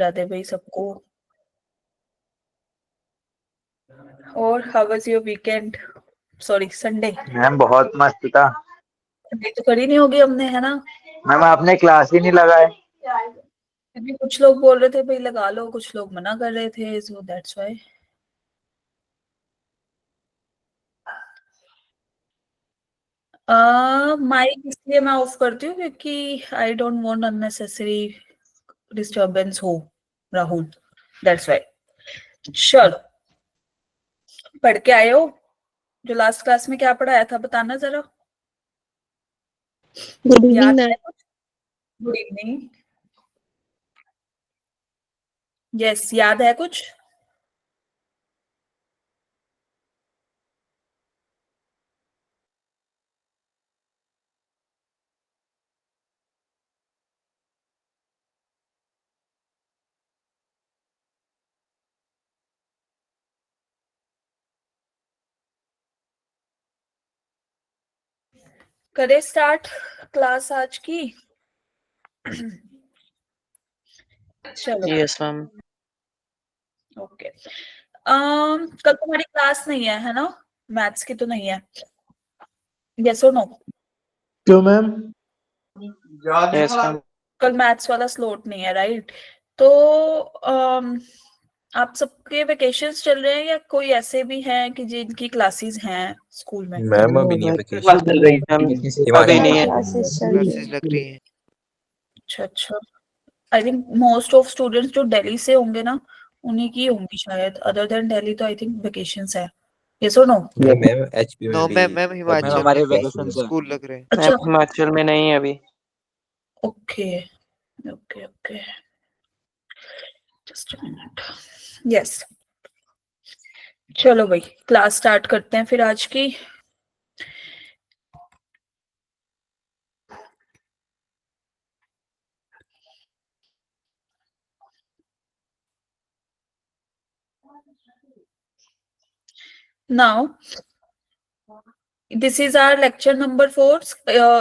राधे भाई सबको। और how was your weekend? Sorry, Sunday. Ma'am बहुत मस्त था। संडे तो करी नहीं होगी हमने, है ना? मैम आपने क्लास ही नहीं लगाए। अभी कुछ लोग बोल रहे थे भाई लगा लो, कुछ लोग मना कर रहे थे, सो दैट्स व्हाई। माइक इसलिए मैं ऑफ करती हूँ क्योंकि I don't want unnecessary disturbance हो, राहुल, दैट्स व्हाई। चलो, पढ़ के आए हो? जो लास्ट क्लास में क्या पढ़ाया था बताना जरा। गुड इवनिंग याद मैम। है कुछ? Good evening. यस, याद है कुछ? करे स्टार्ट क्लास आज की। चलो, यस मैम। ओके। कल तुम्हारी क्लास नहीं है ना? मैथ्स की तो नहीं है? यस और नो? क्यों मैम? Yes ma'am. कल मैथ्स वाला स्लॉट नहीं है, राइट? तो आप सबके वेकेशंस चल रहे हैं या कोई ऐसे भी हैं कि जिनकी क्लासेस हैं स्कूल में? मैम अभी नहीं है क्लास चल रही है मैम, अभी नहीं है। क्लासेस चल रही क्लासेस लग रही हैं। अच्छा अच्छा। I think most of students जो दिल्ली से होंगे ना, उन्हीं की होंगी शायद। अदर देन दिल्ली तो आई थिंक वेकेशंस है। यस और नो? मैम एचपी नो में मैम, भी मैम हिमाचल हमारे में vacations है। स्कूल लग रहे हैं। मैम अच्छा, हिमाचल में नहीं है अभी। Okay okay okay, just a minute. Yes, चलो भाई क्लास स्टार्ट करते हैं फिर आज की। Now, this is our lecture number 4.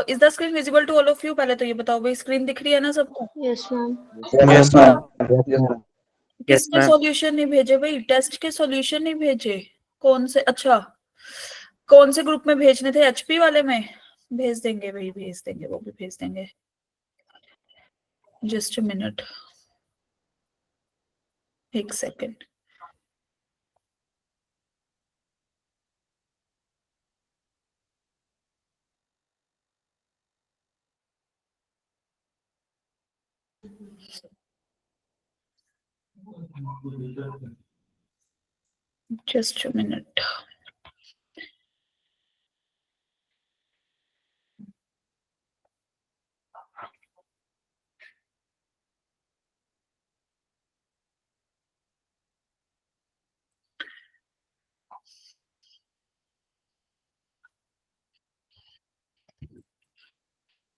Is the screen visible to all of you? पहले तो ये बताओ भाई, स्क्रीन दिख रही है ना सबको? Yes ma'am. Yes ma'am. किसने मैम। सॉल्यूशन नहीं भेजे भाई? टेस्ट के सॉल्यूशन नहीं भेजे? कौन से? अच्छा, कौन से ग्रुप में भेजने थे? एचपी वाले में भेज देंगे भाई, भेज देंगे, वो भी भेज देंगे। जस्ट अ मिनट, एक second. Just a minute.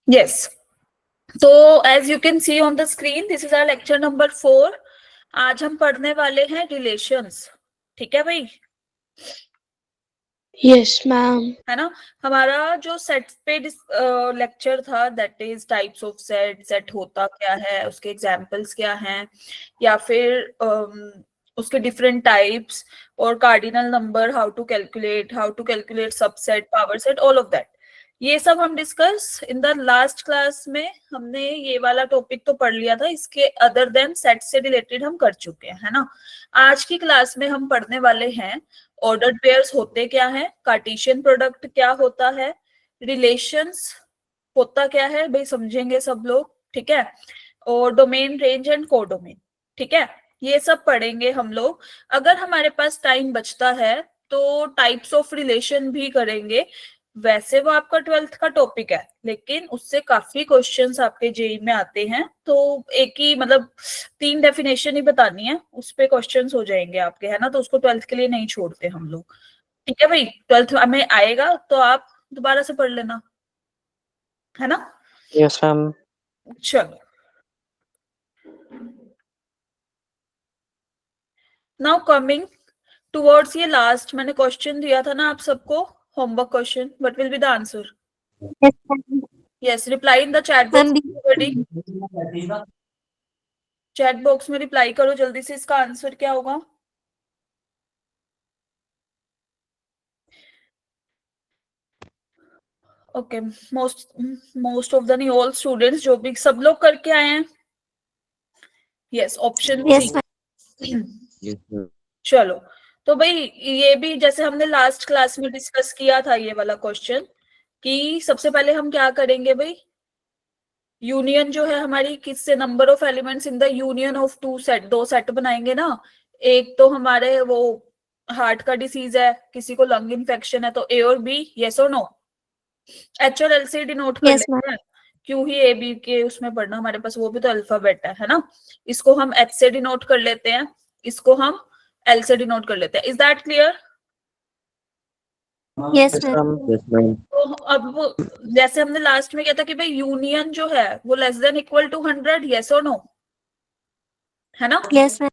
Yes, तो as you can see on the screen, this is our lecture number 4। आज हम पढ़ने वाले हैं रिलेशंस। ठीक है भाई? Yes ma'am. है ना? हमारा जो सेट पे लेक्चर था, that is types of set, set होता क्या है, उसके एग्जांपल्स क्या हैं, या फिर उसके डिफरेंट टाइप्स, और cardinal number, how to calculate subset, power set, all of that, ये सब हम discuss in the last class में। हमने ये वाला टॉपिक तो पढ़ लिया था, इसके अदर देन सेट से रिलेटेड हम कर चुके हैं, है ना? आज की क्लास में हम पढ़ने वाले हैं ऑर्डर्ड पेयर्स होते क्या है, कार्टेशियन प्रोडक्ट क्या होता है, रिलेशंस होता क्या है भाई, समझेंगे सब लोग, ठीक है? और डोमेन, रेंज एंड कोडोमेन, ठीक है? ये सब पढ़ेंगे हम लोग। अगर हमारे पास टाइम बचता है तो टाइप्स ऑफ रिलेशन भी करेंगे। वैसे वो आपका 12th का टॉपिक है, लेकिन उससे काफी क्वेश्चंस आपके जेई में आते हैं, तो एक ही मतलब 3 डेफिनेशन ही बतानी है, उस पे क्वेश्चंस हो जाएंगे आपके, है ना? तो उसको 12th के लिए नहीं छोड़ते हम लोग। ठीक है भाई? 12th में आएगा तो आप दोबारा से पढ़ लेना, है ना? Yes ma'am. चलो, नाउ कमिंग टुवर्ड्स ये लास्ट, मैंने क्वेश्चन दिया था ना आप सबको, homework question, what will be the answer? Yes, reply in the chat box. Chat box में रिप्लाई करो जल्दी से, इसका आंसर क्या होगा? ओके, मोस्ट ऑफ द नहीं, ऑल स्टूडेंट्स जो भी सब लोग करके आए हैं। यस, ऑप्शन Yes, सी। चलो, तो भाई ये भी जैसे हमने लास्ट क्लास में डिस्कस किया था ये वाला क्वेश्चन, कि सबसे पहले हम क्या करेंगे भाई, यूनियन जो है हमारी किससे, number of elements in the union of two set, दो सेट बनाएंगे ना। एक तो हमारे वो हार्ट का डिसीज है, किसी को लंग इन्फेक्शन है, तो ए और बी, यस और नो? एच और एल से डिनोट कर Yes, लेते हैं, क्यों ही ए बी के उसमें पढ़ना, हमारे पास वो भी तो अल्फाबेट है ना। इसको हम एच से डिनोट कर लेते हैं, इसको हम एल से डिनोट कर लेते हैं। Is that clear? yes, Yes, ma'am. ma'am. तो अब जैसे हमने लास्ट में किया था कि भाई यूनियन जो है वो less than equal to 100, yes और नो, है ना? Yes, ma'am.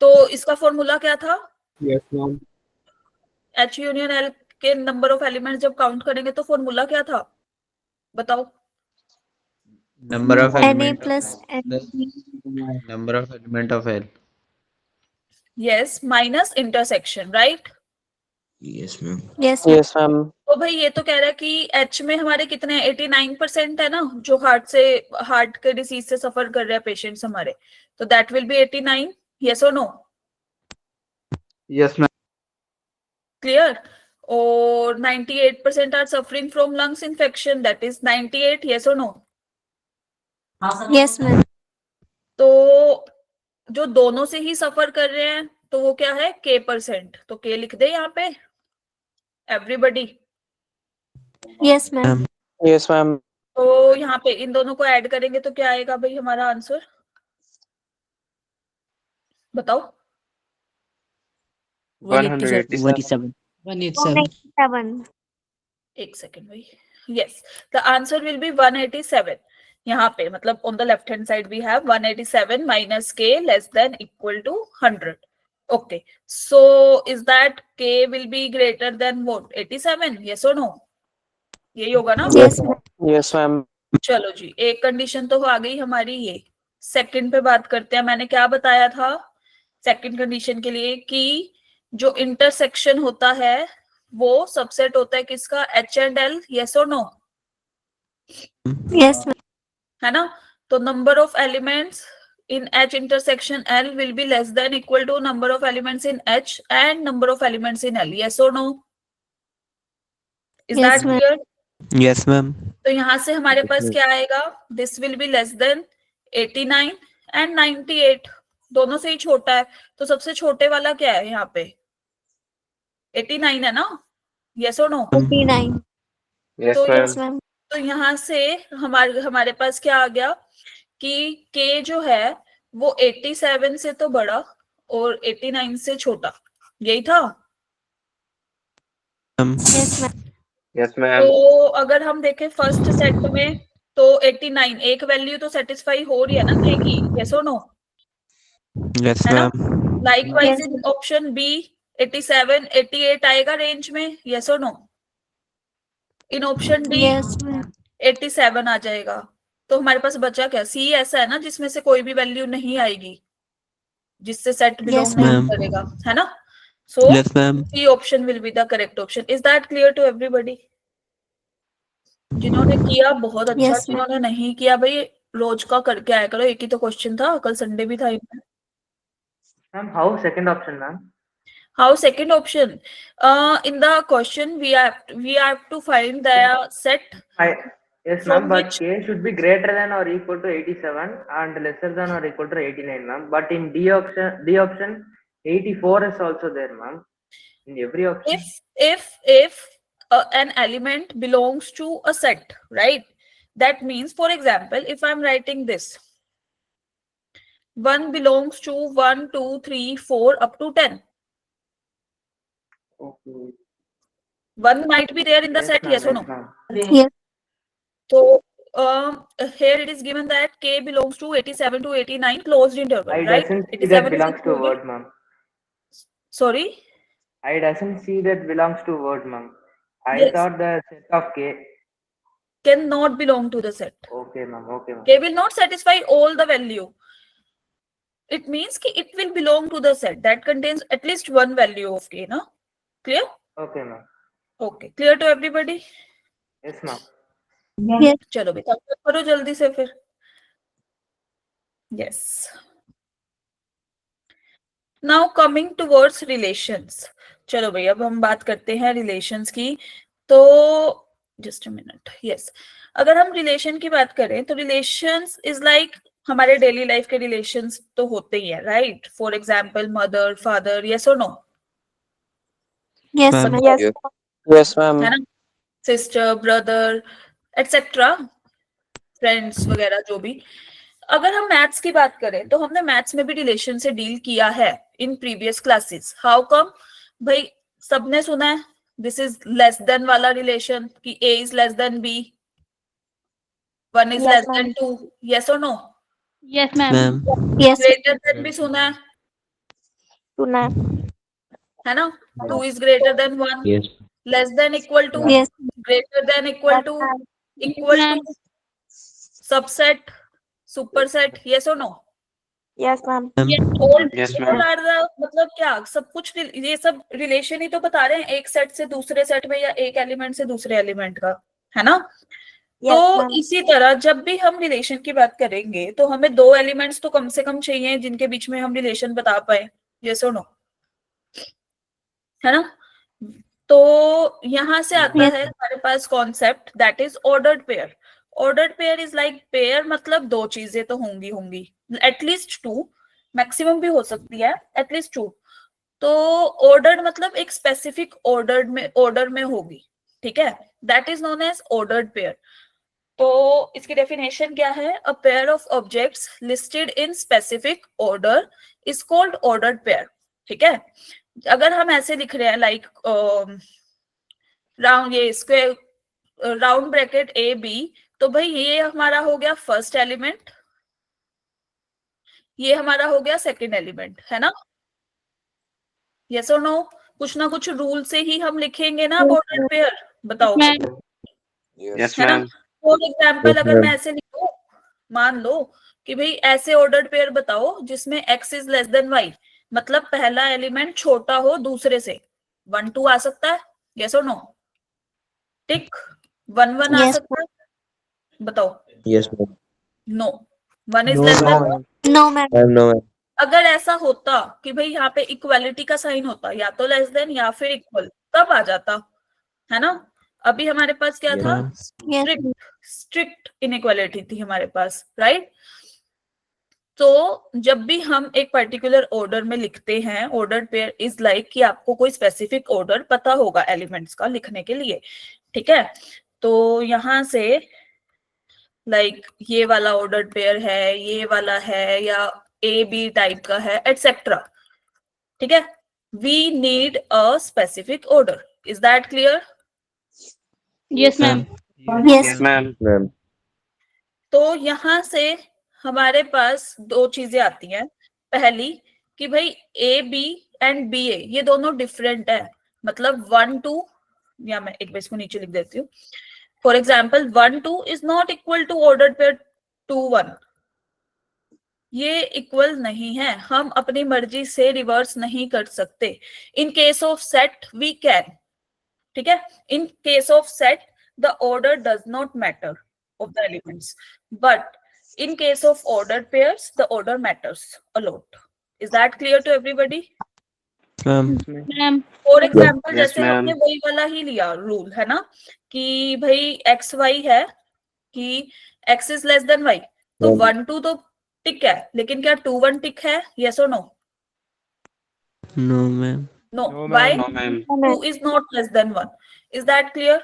तो इसका फॉर्मूला क्या था? Yes, ma'am. H union L के नंबर ऑफ एलिमेंट्स जब काउंट करेंगे तो फॉर्मूला क्या था, बताओ? Number of Na element plus of n. number of element of L. Yes, minus intersection, right? Yes, ma'am. Yes, ma'am. Yes, ma'am. तो भाई ये तो कह रहा है कि एच में हमारे कितने, 89% है ना, जो हार्ट के डिसीज से सफर कर रहे हैं पेशेंट्स हमारे, तो दैट विल बी 89, यस और नो? Yes ma'am. क्लियर? और 98% are suffering from lungs infection, that is 98, yes और नो? Yes, ma'am. तो जो दोनों से ही सफर कर रहे हैं तो वो क्या है, k%, तो k लिख दे यहाँ पे everybody. Yes, ma'am. Yes, ma'am. तो यहाँ पे इन दोनों को ऐड करेंगे तो क्या आएगा भाई हमारा आंसर, बताओ? 187। 187. एक सेकेंड भाई, yes, the answer will be 187। यहाँ पे मतलब on the left hand side we have 187 minus K less than equal to 100। Okay, so is that K will be greater than what, 87, yes और no? यही होगा ना? Yes, ma'am. Yes, ma'am. चलो जी, एक condition तो आ गई हमारी। ये सेकंड पे बात करते हैं। मैंने क्या बताया था सेकंड कंडीशन के लिए, कि जो इंटरसेक्शन होता है वो सबसेट होता है किसका, एच एंड एल, यस और नो? Yes, ma'am. है ना? तो number of elements in H intersection L will be less than equal to number of elements in H and number of elements in L, yes और no? Is Yes, that ma'am. Clear? Yes, ma'am. तो यहां से हमारे पास क्या आएगा, this will be less than 89 and 98, दोनों से ही छोटा है, तो सबसे छोटे वाला क्या है यहाँ पे, 89 है ना, यस और नो? 89. यस तो मैम। Yes, ma'am. तो यहाँ से हमारे पास क्या आ गया कि k जो है वो 87 से तो बड़ा और 89 से छोटा, यही था। Yes, ma'am. Yes ma'am. तो अगर हम देखें फर्स्ट सेट में तो 89 एक वैल्यू तो सेटिस्फाई हो रही है ना k की, यस और नो? Yes, है ना? ma'am. Likewise Yes. इन ऑप्शन बी 87 88 आएगा रेंज में, यस और नो? इन ऑप्शन डी Yes, ma'am. 87 आ जाएगा। तो हमारे पास बचा क्या, सी ऐसा है ना जिसमें से कोई भी वैल्यू नहीं आएगी, जिससे सेट बिलोंग Yes, नहीं ma'am. करेगा, है ना? So Yes, ma'am. C option will be the correct option. Is that clear to everybody? जिन्होंने किया बहुत अच्छा, Yes, ma'am. जिन्होंने नहीं किया भाई रोज का करके आया करो, एक ही तो क्वेश्चन था, कल संडे भी था इनमें। Ma'am how second option ma'am? How second option? In the question we have to find the set Yes from ma'am, but which k should be greater than or equal to 87 and lesser than or equal to 89 ma'am. But in D option 84 is also there ma'am. In every option. if an element belongs to a set, right? That means, for example, if I'm writing this, 1 belongs to 1 2 3 4 up to 10. Okay. 1 might be there in the set, ma'am, yes or no? ma'am. Yes. So here it is given that k belongs to 87 to 89 closed interval, I right? doesn't see 87 that is belongs to included. word ma'am. Sorry? I doesn't see that belongs to word ma'am. I Yes. thought the set of k. Cannot belong to the set. Okay ma'am. Okay ma'am. K will not satisfy all the value. it means कि it will belong to the set that contains at least one value of k, ना? Clear? Okay, ma'am. Okay, clear to everybody? Yes, ma'am. Yes. चलो बेटा करो जल्दी से फिर. Yes. Now coming towards relations. चलो भाई अब हम बात करते हैं रिलेशंस की. तो जस्ट अ मिनट. यस, अगर हम रिलेशन की बात करें तो रिलेशंस इज लाइक हमारे डेली लाइफ के रिलेशंस तो होते ही है, right? For example mother father, yes और no? Yes, Ma'am. ma'am. Yes. Yes, ma'am. है ना? सिस्टर ब्रदर एटसेट्रा, फ्रेंड्स वगैरह जो भी. अगर हम मैथ्स की बात करें तो हमने मैथ्स में भी रिलेशन से डील किया है in previous classes. How come? भाई सबने सुना है दिस इज लेस देन वाला रिलेशन कि a is less than b, 1 is Yes, less ma'am. Than 2, yes और no? Yes, ma'am. Ma'am. Yes, greater than भी सुना Tuna. है ना? 2 is greater than 1, Yes. Less than equal to, Yes. Greater than equal to, equal to, subset, superset, yes और no? Yes, ma'am. All Yes, all ma'am. are the मतलब क्या सब कुछ ये सब रिलेशन ही तो बता रहे हैं एक सेट से दूसरे सेट में या एक एलिमेंट से दूसरे एलिमेंट का, है ना? Yes, तो ma'am. इसी तरह जब भी हम रिलेशन की बात करेंगे तो हमें दो एलिमेंट्स तो कम से कम चाहिए जिनके बीच में हम रिलेशन बता पाए, यस और नो? है ना? तो यहां से आता Yes. है हमारे पास concept that is ordered pair. Ordered pair is like pair मतलब दो चीजें तो होंगी एटलीस्ट टू, मैक्सिमम भी हो सकती है, एटलीस्ट टू. तो ऑर्डर्ड मतलब एक स्पेसिफिक ऑर्डर में होगी, ठीक है? That is known as ordered pair. तो इसकी डेफिनेशन क्या है? A pair of objects listed in specific order is called ordered pair. ठीक है? अगर हम ऐसे लिख रहे हैं लाइक राउंड ये square round bracket A B, तो भाई ये हमारा हो गया फर्स्ट एलिमेंट, ये हमारा हो गया सेकंड एलिमेंट, है ना? यस और नो? कुछ ना कुछ रूल से ही हम लिखेंगे ना ऑर्डर्ड पेयर, बताओ. Yes, है ना? ma'am. फॉर एग्जाम्पल Yes, अगर ma'am. मैं ऐसे लिखूं, मान लो कि भाई ऐसे ऑर्डर्ड पेयर बताओ जिसमें x is less then y, मतलब पहला एलिमेंट छोटा हो दूसरे से. 1 2 आ सकता है, यस और नो? टिक. 1 1 आ Yes. सकता है, बताओ. Yes, ma'am. No. 1 is No, less No, than. ma'am. No, ma'am. Ma'am, no, ma'am. अगर ऐसा होता कि भाई यहाँ पे इक्वालिटी का साइन होता, या तो लेस देन या फिर इक्वल, तब आ जाता, है ना? अभी हमारे पास क्या Yes, था? ma'am. Yes. स्ट्रिक्ट इनइक्वालिटी थी हमारे पास, राइट? तो जब भी हम एक पर्टिकुलर ऑर्डर में लिखते हैं, ऑर्डर पेयर इज लाइक कि आपको कोई स्पेसिफिक ऑर्डर पता होगा एलिमेंट्स का लिखने के लिए, ठीक है? तो यहां से लाइक ये वाला ऑर्डर पेयर है, ये वाला है, या ए बी टाइप का है, एटसेट्रा. ठीक है? We need a specific order. Is that clear? Yes, ma'am. Yes. Yes, ma'am. Ma'am. तो यहां से हमारे पास दो चीजें आती हैं. पहली कि भाई ए बी एंड बी ए ये दोनों डिफरेंट है, मतलब 1 2, या मैं एक बार इसको नीचे लिख देती हूँ. For example 1 2 is not equal to order pair 2 1. ये इक्वल नहीं है, हम अपनी मर्जी से रिवर्स नहीं कर सकते. In case of set we can. ठीक है? In case of set the order does not matter of the elements, but in case of ordered pairs the order matters a lot. Is that clear to everybody? Ma'am. For example Yes, जैसे ma'am. हमने वही वाला ही लिया rule, है ना, कि भाई x y है कि x is less than y, तो Ma'am. 1 2 तो टिक है, लेकिन क्या 2 1 टिक है, yes or no? No, ma'am. No. No, Why? ma'am. No, ma'am. 2 is not less than 1. Is that clear?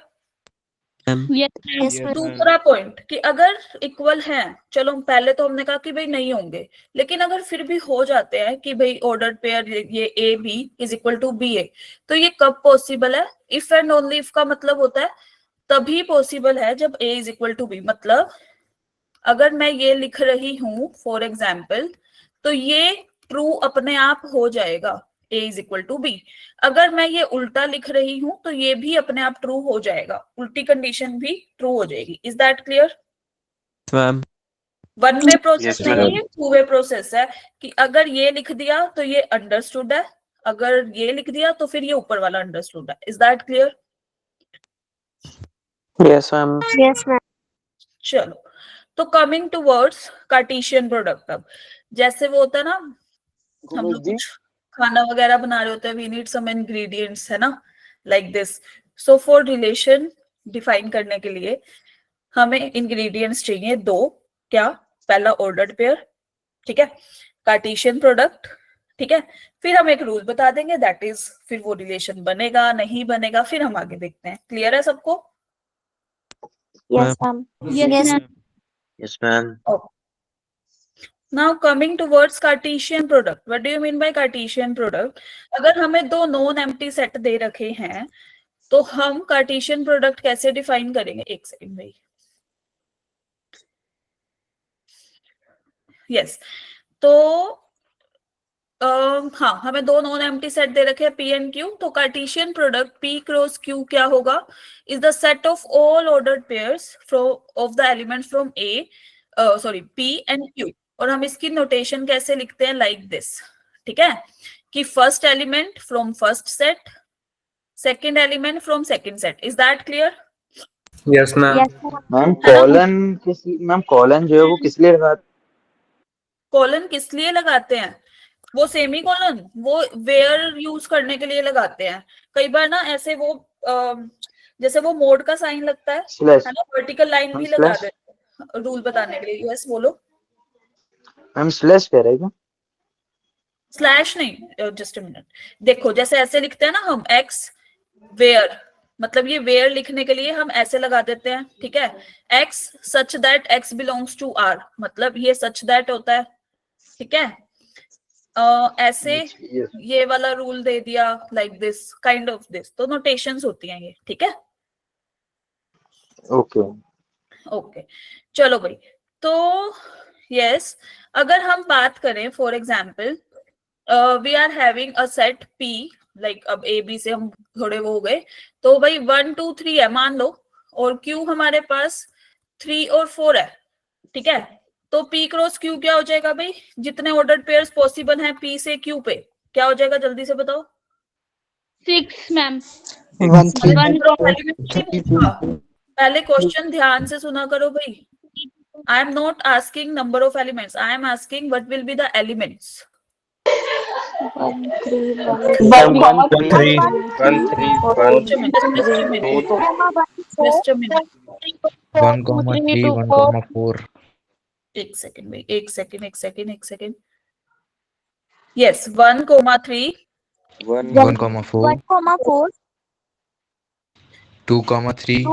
Ma'am. Yes, ma'am. दूसरा पॉइंट कि अगर इक्वल हैं, चलो पहले तो हमने कहा कि भाई नहीं होंगे, लेकिन अगर फिर भी हो जाते हैं कि भाई ऑर्डर्ड पेयर ये A B is equal to B A, तो ये कब पॉसिबल है? इफ एंड ओनली इफ का मतलब होता है तभी पॉसिबल है जब ए इज इक्वल टू बी. मतलब अगर मैं ये लिख रही हूं फॉर एग्जाम्पल, तो ये ट्रू अपने आप हो जाएगा, a is equal to B. अगर मैं ये उल्टा लिख रही हूं तो ये भी अपने आप ट्रू हो जाएगा, उल्टी कंडीशन भी ट्रू हो जाएगी. Is that clear? Ma'am. One way process Yes, नहीं ma'am. है, टू वे प्रोसेस है कि अगर ये लिख दिया तो ये अंडरस्टूड है, अगर ये लिख दिया तो फिर ये ऊपर वाला अंडरस्टूड है. Is that clear? Yes, ma'am. Yes, ma'am. चलो, तो कमिंग टूवर्ड्स कार्टेशियन प्रोडक्ट. अब जैसे वो होता है ना, हम लोग कुछ खाना वगैरह बना रहे होते हैं, वी नीड सम इंग्रेडिएंट्स, है ना, like this. So for relation define करने के लिए हमें इंग्रेडिएंट्स चाहिए दो. क्या? पहला ऑर्डर्ड पेयर, ठीक है, कार्टेशियन प्रोडक्ट, ठीक है. फिर हम एक रूल बता देंगे, दैट इज फिर वो रिलेशन बनेगा नहीं बनेगा, फिर हम आगे देखते हैं. क्लियर है सबको? Yes, ma'am. Yes, ma'am. Yes, ma'am. Now coming towards Cartesian product. What do you mean by Cartesian product? अगर हमें दो नॉन एम्प्टी सेट दे रखे हैं तो हम कार्टेशियन प्रोडक्ट कैसे डिफाइन करेंगे? एक सेकंड भाई. यस, तो हाँ, हमें दो नॉन एम्प्टी सेट दे रखे हैं P एंड Q. तो Cartesian product P cross Q क्या होगा? Is the set of all ordered pairs of the elements from P and Q. और हम इसकी नोटेशन कैसे लिखते हैं? लाइक दिस, ठीक है, कि first element from first set, second element from second set. Is that clear? Yes ma'am. Yes, ma'am. Ma'am colon जो है वो किस लिए लगाते कॉलन किस लिए लगाते हैं? वो सेमी कॉलन वो वेयर यूज करने के लिए लगाते हैं. कई बार ना ऐसे वो जैसे वो मोड का साइन लगता है स्लैश? ना, वर्टिकल लाइन भी हम लगा slash? देते हैं रूल बताने के लिए. यस बोलो. मैम स्लैश कह रहे हैं क्या? स्लैश नहीं, जस्ट अ मिनट. देखो जैसे ऐसे लिखते हैं ना हम एक्स वेयर, मतलब ये वेयर लिखने के लिए हम ऐसे लगा देते हैं, ठीक है. X such that X belongs to R, मतलब ये सच दैट होता है, ठीक है. ऐसे Yes. ये वाला रूल दे दिया, like this, kind of this. तो नोटेशंस होती हैं ये, ठीक है. ओके. ओके, चलो भाई. तो यस, अगर हम बात करें for example we are having a set P, like अब A B से हम थोड़े वो हो गए, तो भाई 1 2 3 है मान लो, और Q हमारे पास 3 और 4 है, ठीक है. तो P क्रॉस Q क्या हो जाएगा भाई? जितने ऑर्डर्ड पेयर्स पॉसिबल हैं P से Q पे, क्या हो जाएगा? जल्दी से बताओ. 6, ma'am. पहले क्वेश्चन ध्यान से सुना करो भाई. I am not asking number of elements, I am asking what will be the elements. 1 3 Just a minute. 1,3 1,4. एक सेकंड भाई, एक second. Yes, 1,3 One. 1,4 1,4 2,3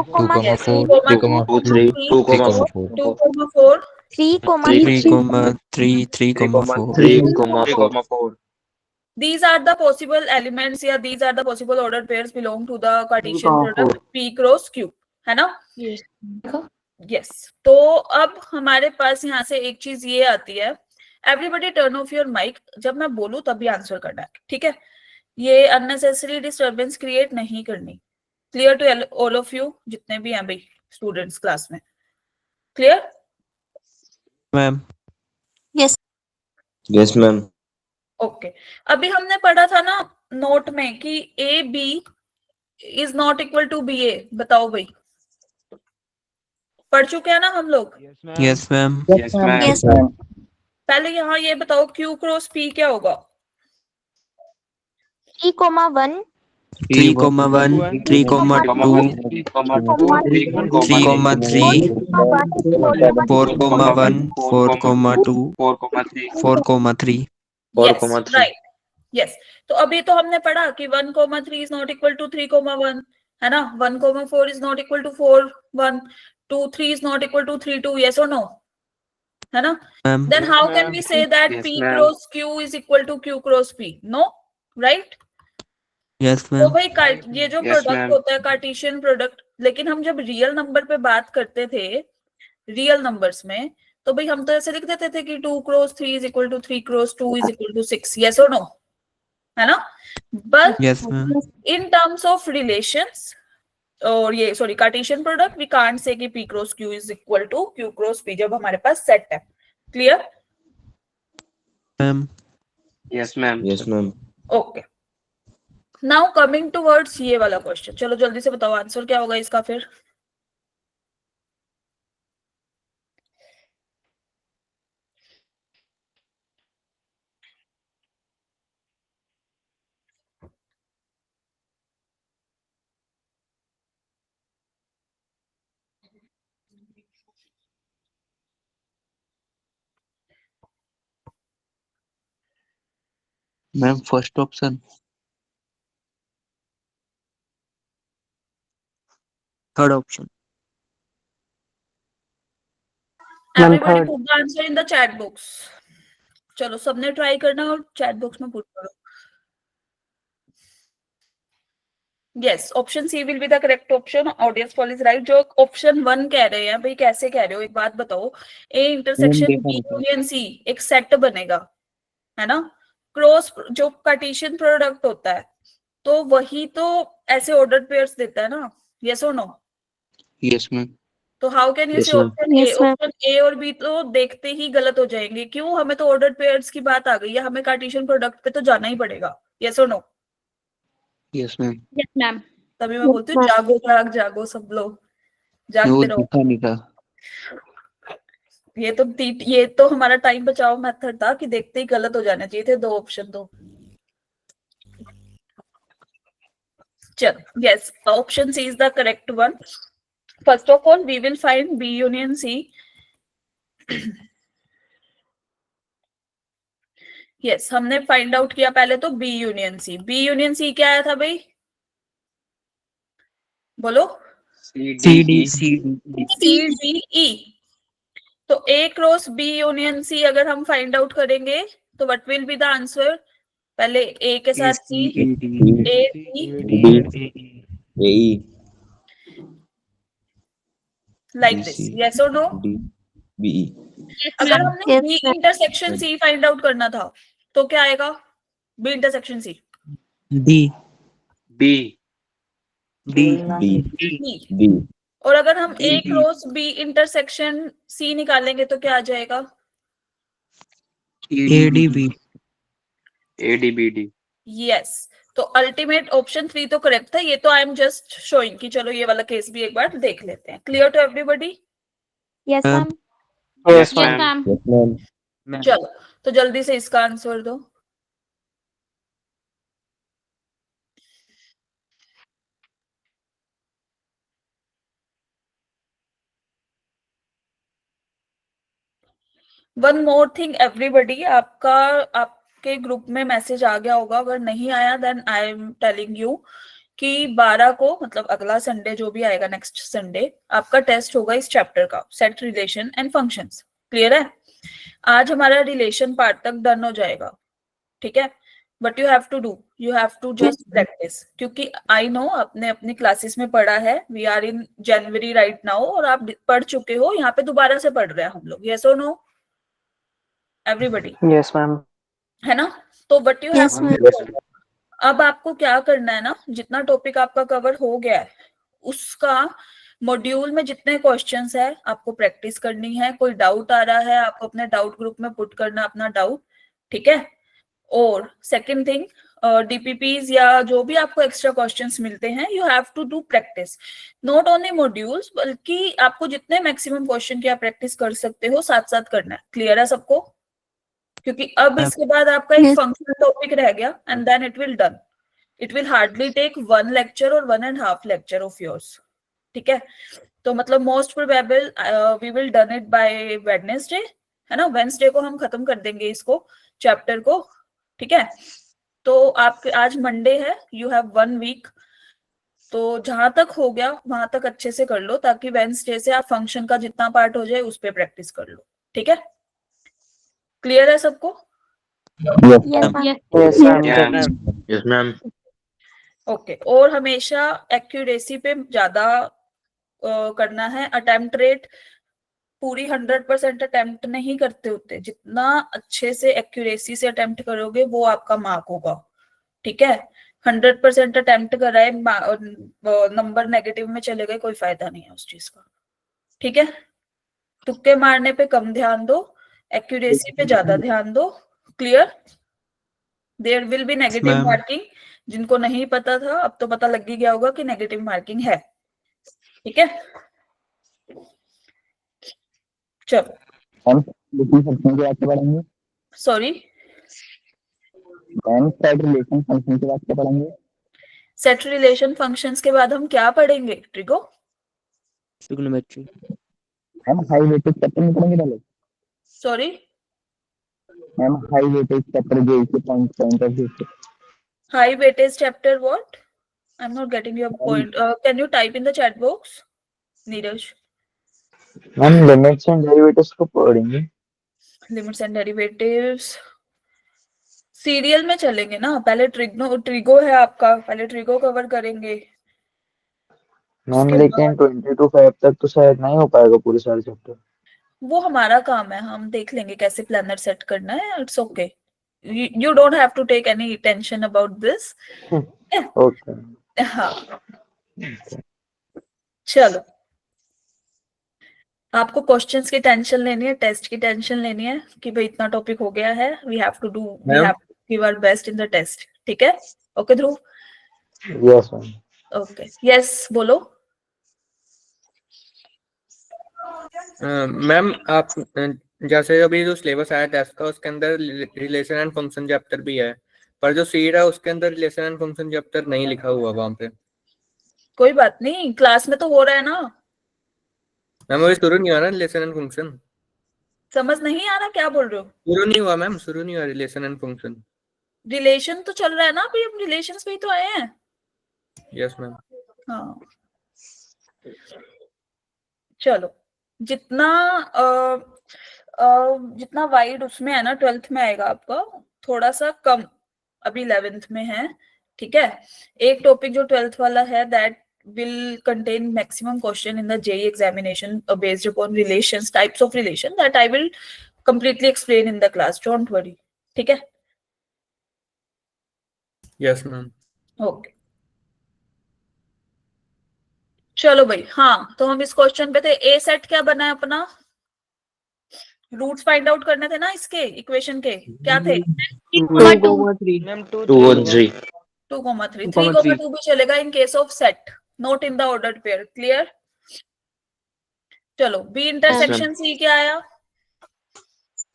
Yes, 2,4 2, 3, 2,4. 2,4 3,3, 3,4. These are the possible elements, या these are the possible ordered pairs belong to the Cartesian product P cross Q, है ना? Yes. तो अब हमारे पास यहाँ से एक चीज ये आती है, everybody turn off your mic. जब मैं बोलूं तभी आंसर करना है, ठीक है. ये अननेसेसरी डिस्टरबेंस क्रिएट नहीं करनी. Clear to all of you, जितने भी हैं भाई स्टूडेंट्स क्लास में? Clear? Ma'am. Yes, ma'am. Okay. अभी हमने पढ़ा था ना नोट में कि A B is not equal to B A. बताओ भाई, पढ़ चुके हैं ना हम लोग? Yes ma'am. Yes, ma'am. Yes, ma'am. पहले यहाँ ये बताओ Q क्रॉस P क्या होगा? 3,1 3,1, 3,2, 3,3, 4,1, 4,2, 4,3. Yes, right. Yes. तो अभी तो हमने पढ़ा कि 1,3 is not equal to 3,1, है ना? 1,4 is not equal to 4,1, 2, 3 is not equal to 3, 2. Yes or no? है ना? Ma'am. Then how can we say that Yes, P ma'am. cross Q is equal to Q cross P? No, right? Yes तो ma'am. भाई ये जो Yes, product ma'am. होता है Cartesian product, लेकिन हम जब रियल नंबर पे बात करते थे, रियल नंबर्स में, तो भाई हम तो ऐसे लिख देते थे कि 2 cross 3 is equal to 3 cross 2 is equal to 6. Yes और नो? है ना? But Yes ma'am. In terms of relations, और ये sorry Cartesian product, we can't say कि P cross Q is equal to Q cross P जब हमारे पास सेट है. Clear? Ma'am Yes, ma'am. Yes, ma'am. Okay, now coming towards ये वाला क्वेश्चन, चलो जल्दी से बताओ आंसर क्या होगा इसका फिर। Ma'am first option, third option. Everybody put the answer in the chat box. चलो सबने ट्राई करना और चैट बॉक्स में पुट करो। Yes, option C will be the correct option. Audience poll is right. जो ऑप्शन 1 कह रहे हैं भाई, कैसे कह रहे हो, एक बात बताओ। A intersection B union C एक सेट बनेगा, है ना? क्रॉस जो कार्टेशियन प्रोडक्ट होता है, तो वही तो ऐसे ऑर्डर्ड पेयर्स देता है ना? यस और नो? Yes ma'am. तो हाउ कैन यू Yes, से ma'am. Option A? Yes, ma'am. Option A और बी तो देखते ही गलत हो जाएंगे। क्यों? हमें तो ऑर्डर्ड पेयर्स की बात आ गई है, हमें कार्टेशियन प्रोडक्ट पे तो जाना ही पड़ेगा। यस और no? Yes ma'am. Yes, ma'am. तभी मैं बोलती हूँ जागो जाग जागो, सब लोग वो जागते रहो। दिखा नहीं था। ये तो हमारा टाइम बचाओ मेथड था कि देखते ही गलत हो जाने चाहिए थे दो ऑप्शन तो। चल, yes, option C is the correct one. First of all we will find B union C. Yes, हमने फाइंड आउट किया पहले तो B union C. B union C क्या आया था भाई? बोलो। C D C D E. तो A cross B union C अगर हम फाइंड आउट करेंगे तो what will be the answer? पहले ए के साथ C, A B, AE. Like this. Yes और नो? BE. अगर हमने Yes, B ma'am. Intersection C find out करना था तो क्या आएगा? B intersection C, D B. D B. B. और अगर हम A cross B intersection C निकालेंगे तो क्या आ जाएगा? A D B. ADBD. Yes. तो अल्टीमेट ऑप्शन 3 तो करेक्ट था। ये तो आई एम जस्ट शोइंग कि चलो ये वाला केस भी एक बार देख लेते हैं। Clear to everybody? Yes, ma'am. Yes, Yes, ma'am. ma'am. Yes, ma'am. चलो तो जल्दी से इसका आंसर दो। वन मोर थिंग एवरीबॉडी, आपके ग्रुप में मैसेज आ गया होगा, अगर नहीं आया then I am telling you कि 12 को, मतलब अगला संडे जो भी आएगा नेक्स्ट संडे, आपका टेस्ट होगा इस चैप्टर का, set relation and functions. Clear है? आज हमारा रिलेशन पार्ट तक डन हो जाएगा, ठीक है? But you have to just practice, क्योंकि आई नो आपने अपनी क्लासेस में पढ़ा है। We are in January right now और आप पढ़ चुके हो, यहाँ पे दोबारा से पढ़ रहे हैं हम लोग। यस और नो एवरीबॉडी? Yes ma'am. है ना? तो but you Yes, have ma'am. अब आपको क्या करना है ना, जितना टॉपिक आपका कवर हो गया है उसका मॉड्यूल में जितने क्वेश्चंस है आपको प्रैक्टिस करनी है। कोई डाउट आ रहा है आपको अपने डाउट ग्रुप में पुट करना अपना डाउट, ठीक है? और सेकंड थिंग, डीपीपीज या जो भी आपको एक्स्ट्रा क्वेश्चंस मिलते हैं, you have to do practice, not only modules, बल्कि आपको जितने मैक्सिमम क्वेश्चन की आप प्रैक्टिस कर सकते हो साथ साथ करना है। क्लियर है सबको? क्योंकि अब इसके बाद आपका एक Yes. फंक्शनल टॉपिक रह गया and then it will done. It will hardly take 1 lecture और 1.5 लेक्चर ऑफ योर्स, ठीक है? तो मतलब most probable we will done it by Wednesday, है ना? वेडनेसडे को हम खत्म कर देंगे इसको, चैप्टर को, ठीक है? तो आपके आज मंडे है, यू हैव 1 वीक, तो जहां तक हो गया वहां तक अच्छे से कर लो, ताकि वेडनेसडे से आप फंक्शन का जितना पार्ट हो जाए उस पर प्रैक्टिस कर लो, ठीक है? क्लियर है सबको? Yes, ma'am. Yes ma'am. Yes, ma'am. Okay. और हमेशा एक्यूरेसी पे ज्यादा करना है। अटेम्प्ट रेट पूरी 100% अटेम्प्ट नहीं करते होते, जितना अच्छे से एक्यूरेसी से अटेम्प्ट करोगे वो आपका मार्क होगा, ठीक है? 100% अटेम्प्ट कराए नंबर नेगेटिव में चले गए, कोई फायदा नहीं है उस चीज का, ठीक है? तुक्के मारने पे कम ध्यान दो, एक्यूरेसी पे ज्यादा ध्यान दो. Clear? There will be negative ma'am. Marking. जिनको नहीं पता था अब तो पता लग ही गया होगा कि नेगेटिव मार्किंग है. ठीक है, चलो. मैम रिलेशन फंक्शन की बात क्या पढ़ेंगे? Sorry, ma'am set relation function की बात क्या पढ़ेंगे? सेट रिलेशन फंक्शंस के बाद हम क्या पढ़ेंगे trigo? Trigonometry. Ma'am high weightage chapter में पढ़ेंगे पहले? Sorry, ma'am high weightage chapter जो इसके पॉइंट ऑफ व्यू से high weightage chapter what? I'm not getting your point. Can you type in the chat box, Neeraj? Ma'am limits and derivatives को पढ़ेंगे. Limits and derivatives. Serial में चलेंगे ना, पहले trigo है आपका, पहले ट्रिगो कवर करेंगे. मैम उसके लेकिन बाद 20 to 5 तक तो शायद नहीं हो पाएगा पूरे सारे चैप्टर. वो हमारा काम है, हम देख लेंगे कैसे प्लानर सेट करना है. It's okay, you don't have to take any tension about this. Okay. हाँ, चलो. आपको क्वेश्चंस की टेंशन लेनी है, टेस्ट की टेंशन लेनी है कि भाई इतना टॉपिक हो गया है, we have to give our best in the test. ठीक है, okay Dhruv? Yes ma'am. Okay, yes बोलो. मैम आप जैसे अभी जो सिलेबस आया टेस्ट का उसके अंदर रिलेशन एंड फंक्शन चैप्टर भी है, पर जो सीड है उसके अंदर रिलेशन एंड फंक्शन चैप्टर नहीं लिखा हुआ वहां पे. कोई बात नहीं, क्लास में तो हो रहा है ना. मैम अभी शुरू नहीं हुआ ना रिलेशन एंड फंक्शन. समझ नहीं आ रहा क्या बोल रहे हो? शुरू नहीं हुआ मैम, शुरू नहीं हुआ रिलेशन एंड फंक्शन. रिलेशन तो चल रहा है ना अभी, हम रिलेशंस पे ही तो आए हैं. Yes ma'am. हाँ, चलो. जितना जितना वाइड उसमें है ना 12th में आएगा आपका, थोड़ा सा कम अभी 11th में है. ठीक है, एक टॉपिक जो 12th वाला है that will contain maximum question in the JEE examination based upon relations, types of relation that I will completely explain in the class. Don't worry. ठीक है? Yes ma'am. ओके, चलो भाई. हाँ, तो हम इस क्वेश्चन पे थे. ए सेट क्या बना है अपना? रूट्स फाइंड आउट करने थे ना इसके इक्वेशन के. क्या थे? 2,3. मैम 2 और 3. 2,3. 3,2 भी चलेगा इन case of set, not in the ordered pair. Clear? चलो, बी इंटरसेक्शन सी क्या आया?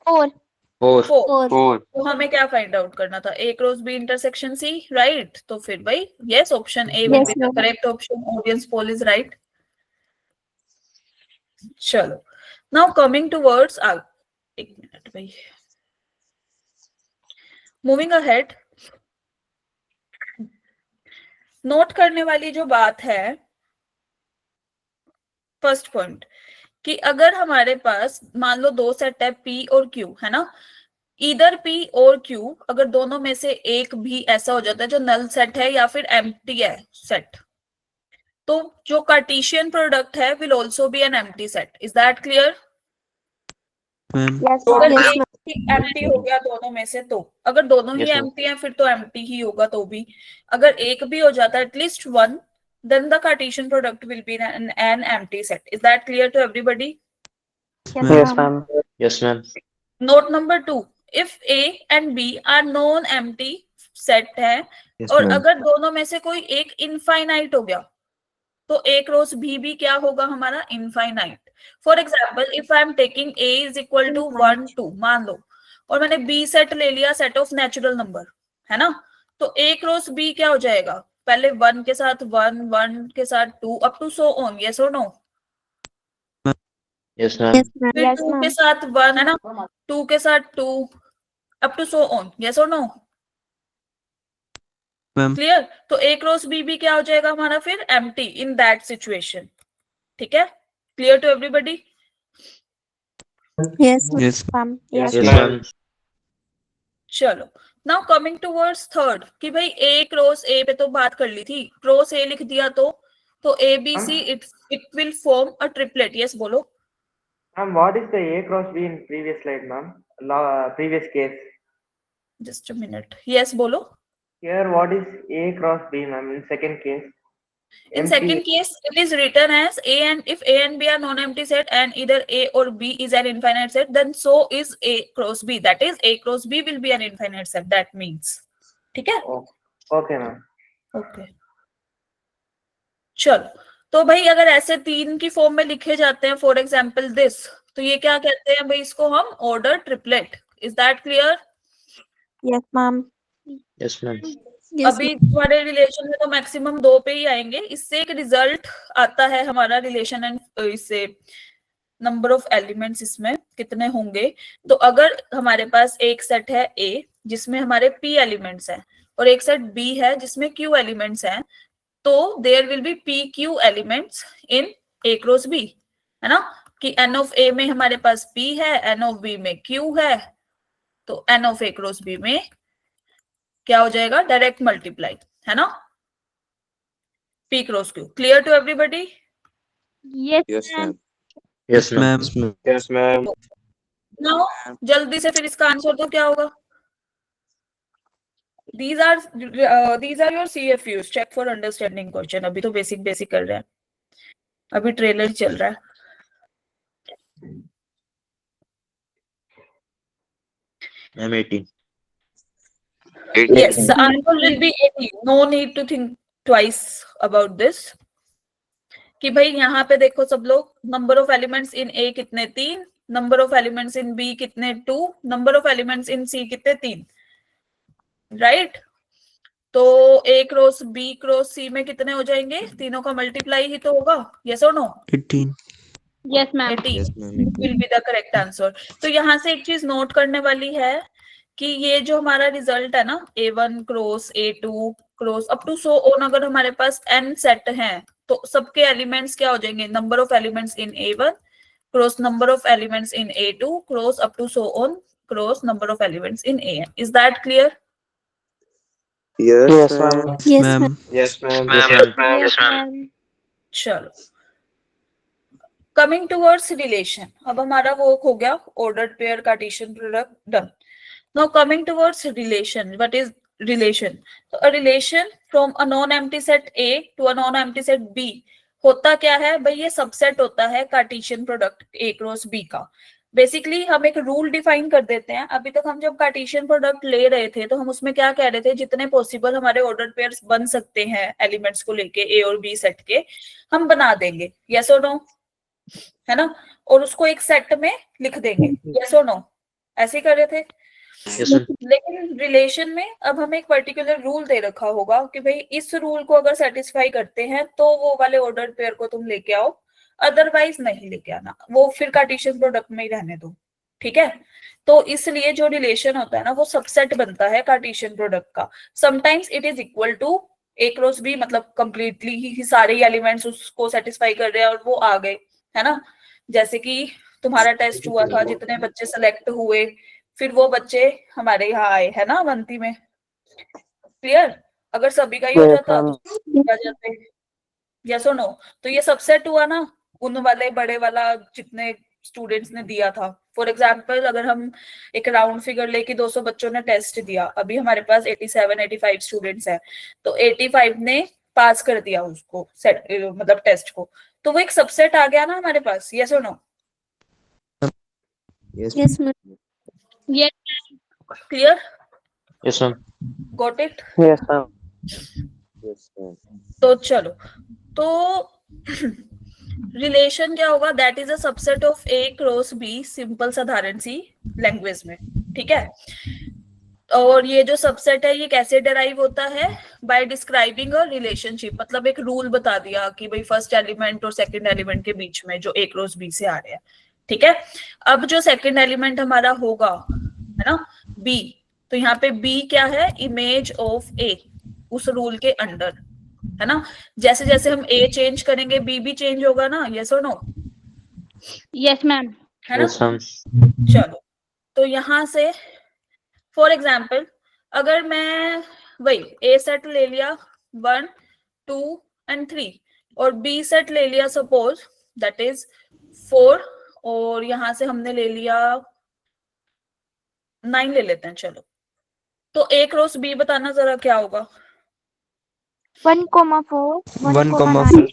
4. 4. 4. तो हमें क्या फाइंड आउट करना था? A cross B intersection C, right? तो फिर भाई yes, option A will Yes, B the ma'am. Correct option. Audience poll is right. चलो, नाउ कमिंग टुवर्ड्स, एक मिनट भाई, मूविंग अहेड. नोट करने वाली जो बात है, फर्स्ट पॉइंट, कि अगर हमारे पास मान लो दो सेट है P और Q, है ना? इधर P और Q अगर दोनों में से एक भी ऐसा हो जाता है जो नल सेट है या फिर एम्प्टी है सेट, तो जो कार्टेशियन प्रोडक्ट है will also be an empty set. Is that clear? Ma'am. Yes, तो ma'am. अगर Yes, एक ma'am. ही एम्प्टी हो गया दोनों में से, तो अगर दोनों ही Yes, ma'am. एम्प्टी हैं फिर तो एम्प्टी ही होगा. तो भी अगर एक भी हो जाता है at least one, then the Cartesian product will be an empty set. Is that clear to everybody? Yes, Yes ma'am. ma'am. Yes, ma'am. Note number 2, if A and B are non-empty set है और अगर दोनों में से कोई एक infinite हो गया तो A क्रॉस B भी क्या होगा हमारा? Infinite. For example, if I am taking A is equal to 1 2 मान लो, और मैंने B सेट ले लिया, सेट ऑफ नेचुरल नंबर, है ना? तो A क्रॉस B क्या हो जाएगा? पहले 1 के साथ 1, 1 के साथ 2, up to so on. Yes और no? Yes, ma'am. Yes, ma'am. फिर Yes, 2 के ma'am. साथ 1, है ना? 2 के साथ 2, up to so on. Yes और नो? Ma'am. क्लियर? तो A क्रॉस B भी क्या हो जाएगा हमारा फिर? Empty in that situation. ठीक है? Clear to everybody? Yes, Yes. ma'am. Yes, Yes, ma'am. ma'am. चलो, नाउ कमिंग टूवर्ड्स थर्ड, कि भाई A क्रॉस A पे तो बात कर ली थी, क्रॉस A लिख दिया तो ABC it will form a triplet. yes बोलो. Ma'am, what is the A cross B in previous slide, ma'am? Previous case. Just a minute. yes बोलो. Here, what is A cross B, ma'am, in second case? In MP second case, it is written as A, and if A and B are non-empty set and either A or B is an infinite set, then so is A cross B. That is, A cross B will be an infinite set. That means, ठीक है? okay ma'am. Okay. चलो, तो भाई अगर ऐसे 3 की form में लिखे जाते हैं, फॉर एग्जाम्पल दिस, तो ये क्या कहते हैं भाई? इसको हम order triplet. Is that clear? Yes, ma'am. Yes, ma'am. अभी तुम्हारे रिलेशन में तो मैक्सिमम 2 पे ही आएंगे. इससे एक रिजल्ट आता है हमारा रिलेशन एंड इससे नंबर ऑफ एलिमेंट्स इसमें कितने होंगे. तो अगर हमारे पास एक सेट है A जिसमें हमारे P एलिमेंट्स हैं और एक सेट B है जिसमें Q एलिमेंट्स हैं, तो there will be PQ elements in A cross B, है ना? कि N ऑफ A में हमारे पास P है, N ऑफ B में Q है, तो N of A cross B में क्या हो जाएगा? डायरेक्ट मल्टीप्लाई, है ना? P cross Q. Clear to everybody? Yes, ma'am. Yes, ma'am. Yes, ma'am. Now जल्दी से फिर इसका आंसर तो क्या होगा? These are your CFUs, check for understanding question. अभी तो बेसिक कर रहे हैं, अभी ट्रेलर चल रहा है. I'm 18. Yes, the answer will be 80. No need to think twice about this. कि भाई यहाँ पे देखो सब लोग, number of elements in A कितने? 3. Number of elements in B कितने? 2. Number of elements in C कितने? 3. राइट? तो A cross B cross C में कितने हो जाएंगे? तीनों का मल्टीप्लाई ही तो होगा. यस और no? 18. Yes, ma'am. 18 will be the correct answer. तो यहाँ से एक चीज नोट करने वाली है कि ये जो हमारा रिजल्ट है ना, A1 cross A2 cross up to so on, अगर हमारे पास n सेट हैं तो सबके एलिमेंट्स क्या हो जाएंगे? Number of elements in A1 cross number of elements in A2 cross up to so on cross number of elements in AN. Is that clear? Yes, ma'am. Yes, Ma'am. ma'am. Yes, ma'am. Yes, ma'am. चलो, coming towards relation. अब हमारा वो हो गया ordered pair, Cartesian product, done. Now coming towards relation. What is relation? तो a relation from a non empty set A to a non empty set B होता क्या है भाई? ये सबसेट होता है Cartesian product A cross B का. Basically हम एक रूल डिफाइन कर देते हैं. अभी तक हम जब कार्टेशियन प्रोडक्ट ले रहे थे तो हम उसमें क्या कह रहे थे? जितने पॉसिबल हमारे ऑर्डर्ड पेयर्स बन सकते हैं एलिमेंट्स को लेके A और B सेट के, हम बना देंगे. यस और नो? है ना? और उसको एक सेट में लिख देंगे. यस और नो? ऐसे कर रहे थे. Yes, ma'am. लेकिन रिलेशन में अब हमें एक पर्टिकुलर रूल दे रखा होगा कि भाई इस रूल को अगर सेटिस्फाई करते हैं तो वो वाले ऑर्डर्ड पेयर को तुम लेके आओ, अदरवाइज नहीं लेके आना. वो फिर कार्टेशियन प्रोडक्ट में ही रहने दो. ठीक है? तो इसलिए जो रिलेशन होता है ना, वो सबसेट बनता है कार्टेशियन प्रोडक्ट का. Sometimes it is equal to A cross B, मतलब कंप्लीटली ही सारे एलिमेंट्स उसको सेटिस्फाई कर रहे हैं और वो आ गए, है ना? जैसे कि तुम्हारा टेस्ट हुआ था, जितने बच्चे सेलेक्ट हुए, फिर वो बच्चे हमारे यहाँ आए, है ना, अवंती में. क्लियर? अगर सभी का ही हो जाता तो आ जाते. यस और नो? तो ये सबसेट हुआ ना उन वाले बड़े वाला जितने स्टूडेंट्स ने दिया था. फॉर एग्जाम्पल अगर हम एक राउंड फिगर लेके 200 बच्चों ने टेस्ट दिया, अभी हमारे पास 87-85 स्टूडेंट्स हैं, तो 85 ने पास कर दिया उसको सेट, मतलब टेस्ट को, तो वो एक सबसेट आ गया ना हमारे पास. यस और no? Yes, ma'am. Yes. Clear? Yes, ma'am. Got it? Yes, ma'am. तो चलो, तो रिलेशन क्या होगा? That is a subset of A cross B, simple साधारण सी लैंग्वेज में. ठीक है? और ये जो सबसेट है ये कैसे डेराइव होता है? By describing a relationship. मतलब एक रूल बता दिया कि भाई फर्स्ट एलिमेंट और सेकंड एलिमेंट के बीच में जो A क्रॉस B से आ रहे हैं. ठीक है? अब जो सेकंड एलिमेंट हमारा होगा, है ना, B, तो यहाँ पे B क्या है? इमेज ऑफ A, उस रूल के अंडर, है ना? जैसे जैसे हम A चेंज करेंगे B भी चेंज होगा ना. यस और नो? Yes, ma'am. है ना? Yes, ma'am. चलो, तो यहाँ से फॉर एग्जाम्पल अगर मैं वही A सेट ले लिया 1, 2 and 3 और B सेट ले लिया सपोज दैट इज 4, और यहाँ से हमने ले लिया 9 ले लेते हैं. चलो, तो A क्रॉस B बताना जरा क्या होगा? 1,4, 1,4,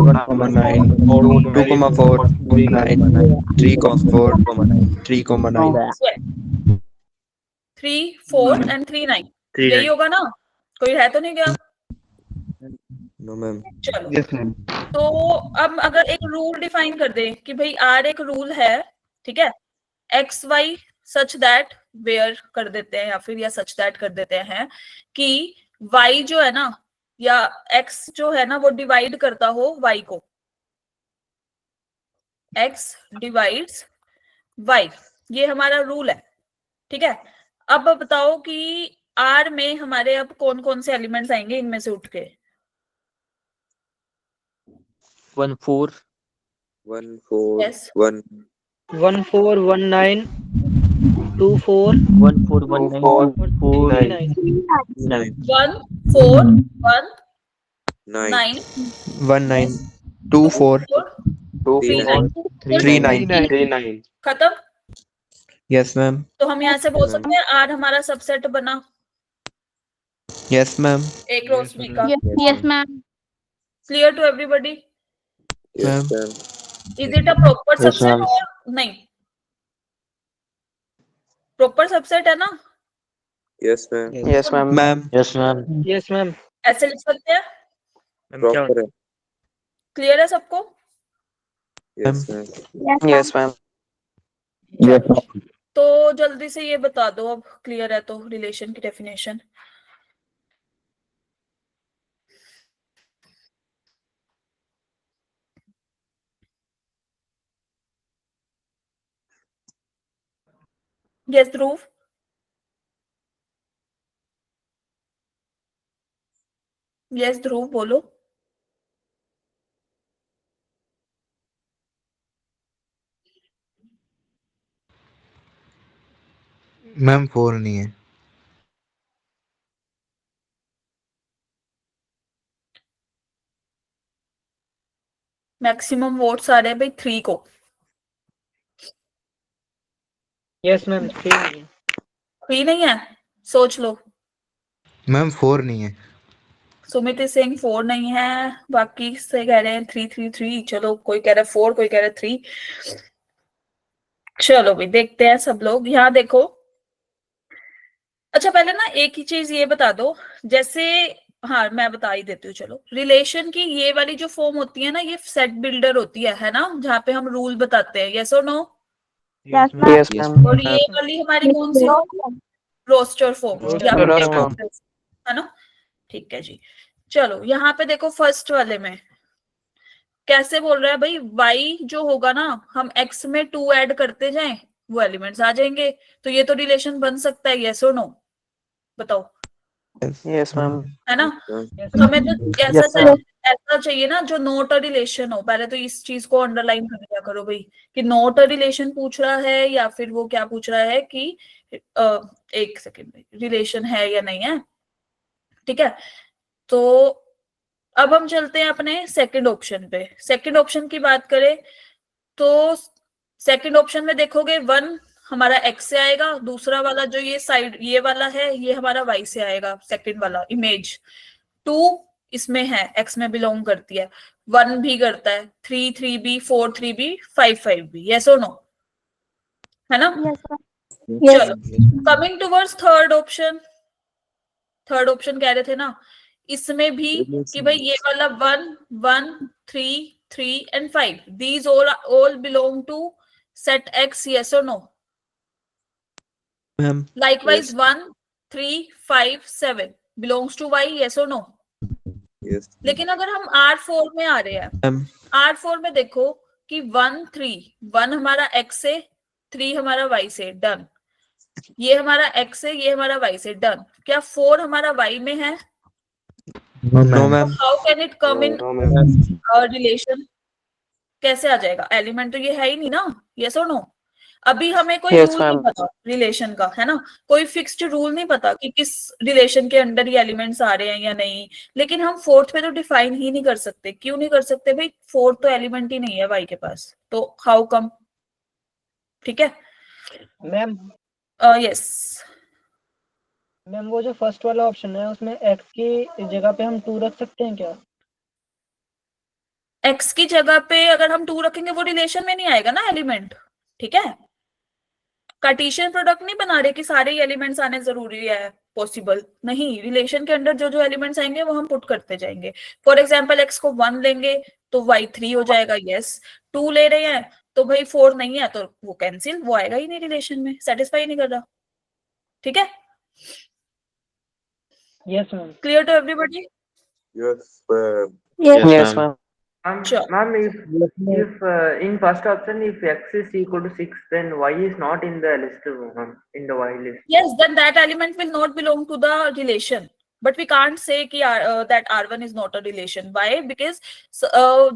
1,9, 2,4, 9, 3,4, 3,9. 3, 4 and 3, 9 यही होगा ना? कोई है तो नहीं गया? No, ma'am. चलो, Yes, ma'am. तो अब अगर एक रूल डिफाइन कर दे कि भाई आर एक रूल है, ठीक है, x y such that where कर देते हैं, या फिर या सच दैट कर देते हैं कि वाई जो है ना, या एक्स जो है ना, वो डिवाइड करता हो वाई को, एक्स डिवाइड्स वाई, ये हमारा रूल है, ठीक है। अब बताओ कि आर में हमारे अब कौन कौन से एलिमेंट्स आएंगे इनमें से उठ के? 1, 4, 1, 4, Yes. 1, 1, 4, 1, 9, 2, 4, 1, 4, 1, 9, 4, 9, 9, 1, 4, 1, 9, 9, 1, 9, 2, 4, 2, 3, 4, 9 3, 9. 3, 9. खत्म। Yes, ma'am. तो हम यहाँ से बोल ma'am. सकते हैं आर हमारा सबसेट बना Yes, ma'am. एक रोशनी का। Yes, ma'am. Clear to everybody? Yes, ma'am. Is it a proper Yes, subset ma'am. और नहीं? प्रॉपर सबसेट है ना? Yes, ma'am. Yes, ma'am. Ma'am. Yes, ma'am. Yes, ma'am. ऐसे लिख सकते हैं? Proper है. क्लियर है सबको? Yes, ma'am. Yes, ma'am. Yes, ma'am. तो जल्दी से ये बता दो, अब क्लियर है तो, रिलेशन की डेफिनेशन। यस ध्रुव। यस ध्रुव बोलो। मैम 4 नहीं है। मैक्सिमम वोट्स आ रहे हैं भाई 3 को। Yes, ma'am. 3. 3 नहीं है, सोच लो। मैम 4 नहीं है। सुमित सिंह 4 नहीं है, बाकी से कह रहे हैं 3, 3, 3। चलो, कोई कह रहा है 4, कोई कह रहा है 3। चलो भाई देखते हैं सब लोग। यहाँ देखो, अच्छा पहले ना एक ही चीज ये बता दो, जैसे, हाँ मैं बता ही देती हूँ। चलो, रिलेशन की ये वाली जो फॉर्म होती है ना, ये सेट बिल्डर होती है ना, जहाँ पे हम रूल बताते हैं। यस और no? Yes, ma'am. Yes, ma'am. और ये वाली हमारी कौन सी फॉर्म? रोस्टर फॉर्म, या Roster. है ना? ठीक है जी। चलो यहाँ पे देखो, फर्स्ट वाले में कैसे बोल रहा है भाई, y जो होगा ना, हम x में 2 ऐड करते जाएं, वो एलिमेंट्स आ जाएंगे। तो ये तो रिलेशन बन सकता है, यस और नो? बताओ, Yes, ma'am. है ना? Yes, तो हमें तो ऐसा Yes, ma'am. ऐसा चाहिए ना जो नॉट अ रिलेशन हो। पहले तो इस चीज को अंडरलाइन कर लिया करो भाई, कि नॉट अ रिलेशन पूछ रहा है, या फिर वो क्या पूछ रहा है कि एक सेकेंड, रिलेशन है या नहीं है। ठीक है, तो अब हम चलते हैं अपने सेकंड ऑप्शन पे। सेकंड ऑप्शन की बात करें तो सेकंड ऑप्शन में देखोगे 1 हमारा x से आएगा, दूसरा वाला जो ये साइड ये वाला है, ये हमारा y से आएगा। सेकंड वाला इमेज 2 इसमें है, x में बिलोंग करती है, 1 भी करता है, 3 3 भी, 4 3 भी, 5 5 भी। यस और नो? है ना? Yes, ma'am. चलो, coming towards third option. Third option कह रहे थे ना, इसमें भी कि भाई ये वाला 1 1 3 3 and 5, these all belong to set x, yes or no? Ma'am. Likewise 1 3 5 7 belongs to y, yes or no? yes. लेकिन अगर हम R4 में आ रहे हैं, Ma'am. R4 में देखो कि 1 3, 1 हमारा x से, 3 हमारा y से, डन। ये हमारा x है, ये हमारा y से, डन। क्या 4 हमारा y में है? No, ma'am. How can it come in relation? कैसे आ जाएगा? एलिमेंट तो ये है ही नहीं ना, यस और नो? अभी हमें कोई Yes, रूल नहीं ma'am. पता रिलेशन का, है ना? कोई फिक्स्ड रूल नहीं पता कि किस रिलेशन के अंडर ये एलिमेंट्स आ रहे हैं या नहीं। लेकिन हम फोर्थ पे तो डिफाइन ही नहीं कर सकते। क्यों नहीं कर सकते भाई? फोर्थ तो एलिमेंट ही नहीं है वाई के पास, तो हाउ कम? ठीक है, Ma'am. यस मैम वो जो फर्स्ट वाला ऑप्शन है उसमें x की जगह पे हम 2 रख सकते हैं क्या? x की जगह पे अगर हम 2 रखेंगे वो रिलेशन में नहीं आएगा ना एलिमेंट, ठीक है। कार्टेशियन प्रोडक्ट नहीं बना रहे कि सारे एलिमेंट्स आने जरूरी है, पॉसिबल नहीं, रिलेशन के अंदर जो जो एलिमेंट्स आएंगे वो हम पुट करते जाएंगे। फॉर एग्जांपल x को 1 लेंगे तो y 3 हो जाएगा, यस। 2 ले रहे हैं तो भाई 4 नहीं है तो वो कैंसिल, वो आएगा ही नहीं रिलेशन में, सेटिस्फाई नहीं कर रहा, ठीक है। Yes ma'am. Clear to everybody? Yes, ma'am. Yes ma'am. Sure. Ma'am, if in first option, if x is equal to 6, then y is not in the list, ma'am, in the y list. Yes, then that element will not belong to the relation. But we can't say कि that R1 is not a relation. Why? Because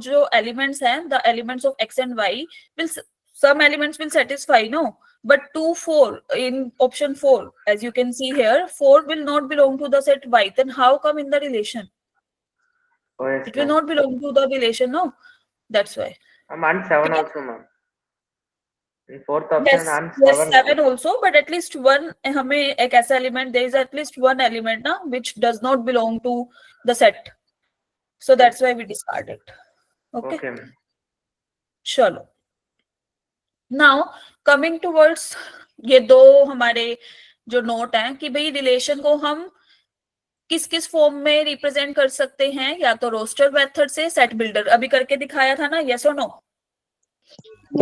जो elements हैं, the elements of x and y will, some elements will satisfy, no? But 2, 4 in option 4, as you can see here, 4 will not belong to the set y. Then how come in the relation? Oh, yes, It will ma'am. not belong to the relation, no? That's why. And 7 Okay. also, ma'am. In fourth option, Yes, and yes, 7. 7 also, but at least one, हमें एक ऐसा element, there is at least one element ना which does not belong to the set, so that's why we discard it. Okay, Okay, ma'am. चलो। Now coming towards ये दो हमारे जो note हैं कि भाई रिलेशन को हम किस किस फॉर्म में रिप्रेजेंट कर सकते हैं, या तो रोस्टर मेथड से, सेट बिल्डर अभी करके दिखाया था ना, यस और नो?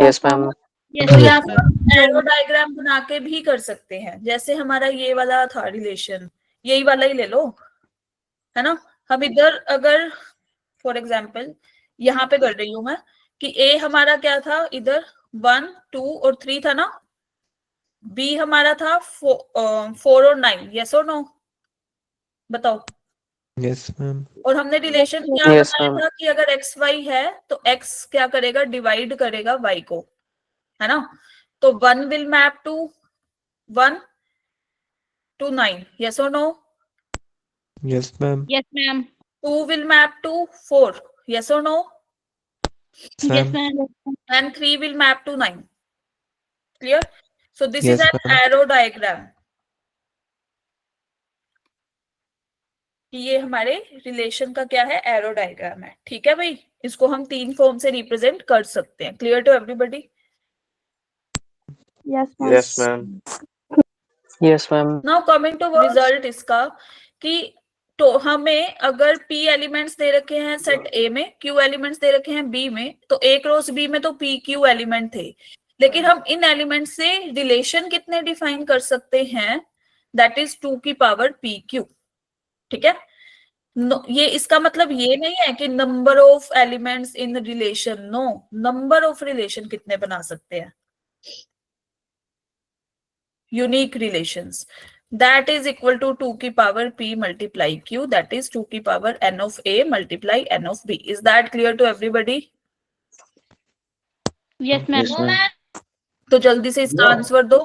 Yes ma'am. तो या फिर एरो डायग्राम बना के भी कर सकते हैं, जैसे हमारा ये वाला था रिलेशन, यही वाला ही ले लो, है ना। हम इधर अगर फॉर एग्जांपल यहाँ पे कर रही हूं मैं कि ए हमारा क्या था, इधर 1, 2 और 3 था ना, बी हमारा था 4 और 9, यस और नो? बताओ। Yes ma'am. और हमने रिलेशन क्या Yes, बताया ma'am. था कि अगर एक्स वाई है तो एक्स क्या करेगा, डिवाइड करेगा वाई को, है ना। तो 1 will map to 1 to 9, yes or no? Yes ma'am. Yes, ma'am. 2 will map to 4, yes or no? Yes, ma'am. And 3 will map to 9. Clear? So this Yes, is an ma'am. arrow diagram. कि ये हमारे relation का क्या है, arrow diagram है, ठीक है भाई। इसको हम 3 फॉर्म से रिप्रेजेंट कर सकते हैं। Clear to everybody? Yes, ma'am. Yes, ma'am. Yes ma'am. Now coming to result इसका कि तो हमें अगर p एलिमेंट्स दे रखे हैं सेट A में, q एलिमेंट्स दे रखे हैं B में, तो एक रोज B में तो p q एलिमेंट थे, लेकिन हम इन एलिमेंट से रिलेशन कितने डिफाइन कर सकते हैं, दैट इज 2 की पावर p q, ठीक है। ये इसका मतलब ये नहीं है कि number of elements in relation, no, number of relation कितने बना सकते हैं, unique relations, that is equal to 2 की power p multiply q, that is 2 की power n of a multiply n of b. Is that clear to everybody? Yes, ma'am. Yes, ma'am. तो जल्दी से इसका आंसर दो।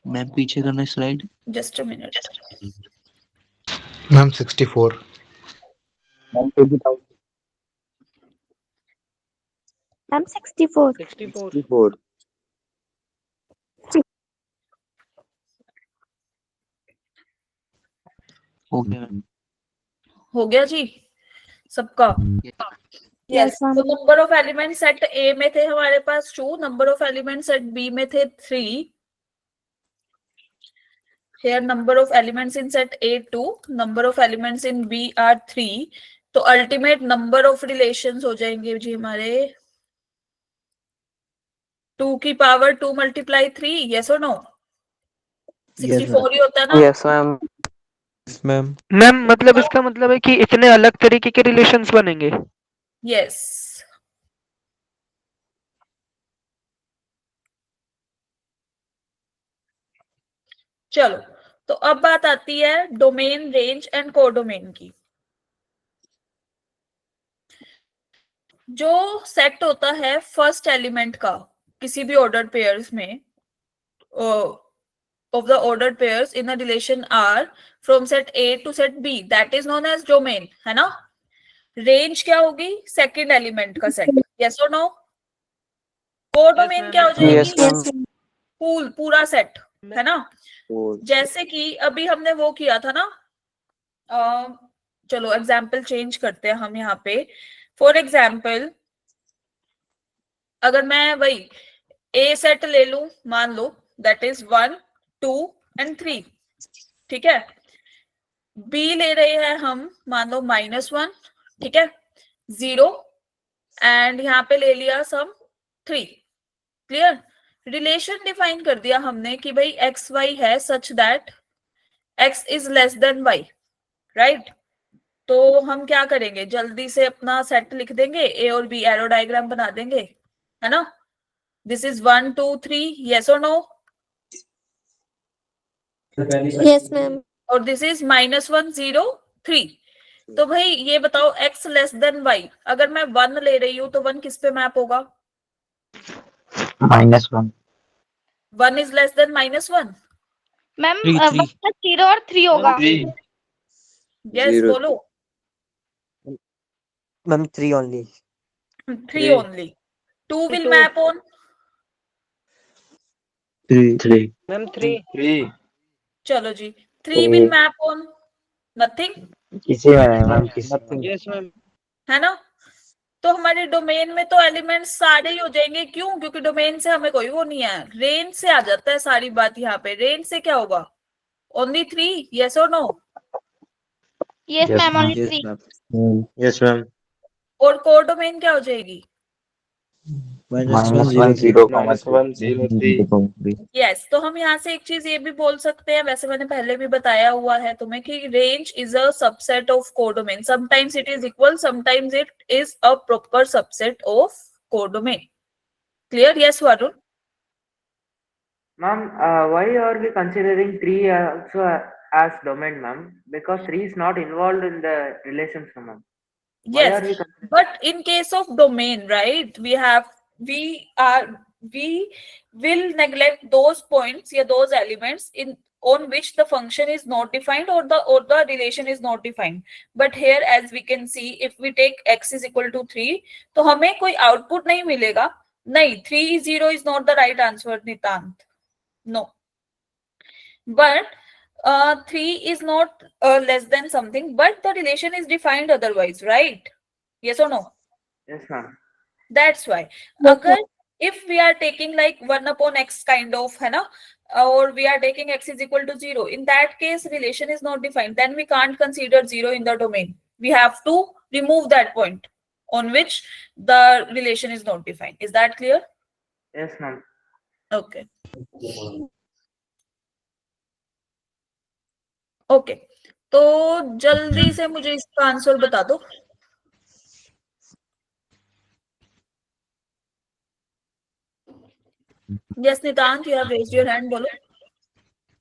मैम पीछे करना slide. Just a minute. Ma'am 64। Ma'am 20,000। I'm 64. 64। 64. हो गया मैम। हो गया जी सबका? Yes, तो ma'am. Number of element set A में थे हमारे पास 2, number of element set B में थे 3। Here number of elements in set A 2, number of elements in B are 3. तो अल्टीमेट नंबर ऑफ रिलेशंस हो जाएंगे जी हमारे 2 की power 2 multiply 3, yes or no? 64 ही होता है ना? Yes ma'am. Yes ma'am. Ma'am मतलब इसका मतलब है कि इतने अलग तरीके के रिलेशंस बनेंगे। यस। चलो, तो अब बात आती है डोमेन, रेंज एंड कोडोमेन की। जो सेट होता है फर्स्ट एलिमेंट का किसी भी ऑर्डर पेयर्स में, of the ordered pairs in a relation R from set A to set B, that is known as domain, है ना। रेंज क्या होगी, सेकंड एलिमेंट का set, yes or no? Codomain क्या हो Yes, जाएगी, ma'am. पूरा सेट, है ना। Four. जैसे कि अभी हमने वो किया था ना, चलो एग्जाम्पल चेंज करते हैं हम यहाँ पे। फॉर एग्जाम्पल अगर मैं वही ए सेट ले लूं, मान लो दैट इज 1 2 एंड 3, ठीक है। बी ले रहे हैं हम, मान लो -1, ठीक है, 0 एंड यहाँ पे ले लिया सम 3। क्लियर। रिलेशन डिफाइन कर दिया हमने कि भाई एक्स वाई है such that x is less than y, right. तो हम क्या करेंगे, जल्दी से अपना सेट लिख देंगे, ए और बी एरो डायग्राम बना देंगे, है ना। दिस इज 1 2 3, यस और नो। Yes, ma'am. और दिस इज -1 0 3। तो भाई ये बताओ x लेस देन y, अगर मैं 1 ले रही हूँ तो 1 किस पे मैप होगा? -1. 1 इज लेस देन -1। मैम 0 और 3 होगा। Yes, Zero. बोलो। Ma'am 3 only. 3 only. 2 will map on 3. Ma'am 3। चलो जी, 3 विल मैप ऑन नथिंग, किसी में मैम किसी यस मैम। है ना। तो हमारे डोमेन में तो एलिमेंट्स सारे ही हो जाएंगे, क्यों? क्योंकि डोमेन से हमें कोई वो नहीं है, रेंज से आ जाता है सारी बात। यहाँ पे रेंज से क्या होगा? ओनली 3, यस और no. Yes, ma'am. Only 3. Yes ma'am और कोर डोमेन क्या हो जाएगी? -1 0 3. यस। तो हम यहाँ से एक चीज ये भी बोल सकते हैं, वैसे मैंने पहले भी बताया हुआ है तुम्हें कि range is a subset of codomain. Sometimes it is equal, sometimes it is a proper subset of codomain. Clear? Yes Varun. Ma'am, why are we considering 3 also as domain, ma'am? Because 3 is not involved in the relations, ma'am. Why Yes, are we considering? but in case of domain, right, we will neglect those points या those elements in on which the function is not defined or the relation is not defined. But here as we can see, if we take x is equal to 3, तो हमें कोई output नहीं मिलेगा। नहीं, 3 0 is not the right answer, नितांत। No, but 3 is not less than something, but the relation is defined otherwise, right? Yes or no? Yes, ma'am. That's why agar if we are taking like 1 upon x kind of, है ना, or we are taking x is equal to 0, in that case relation is not defined, then we can't consider 0 in the domain. We have to remove that point on which the relation is not defined. Is that clear? Yes, ma'am. Okay. Okay, तो जल्दी से मुझे इसका answer बता दो। Yes नितांत, you have raised your hand, बोलो।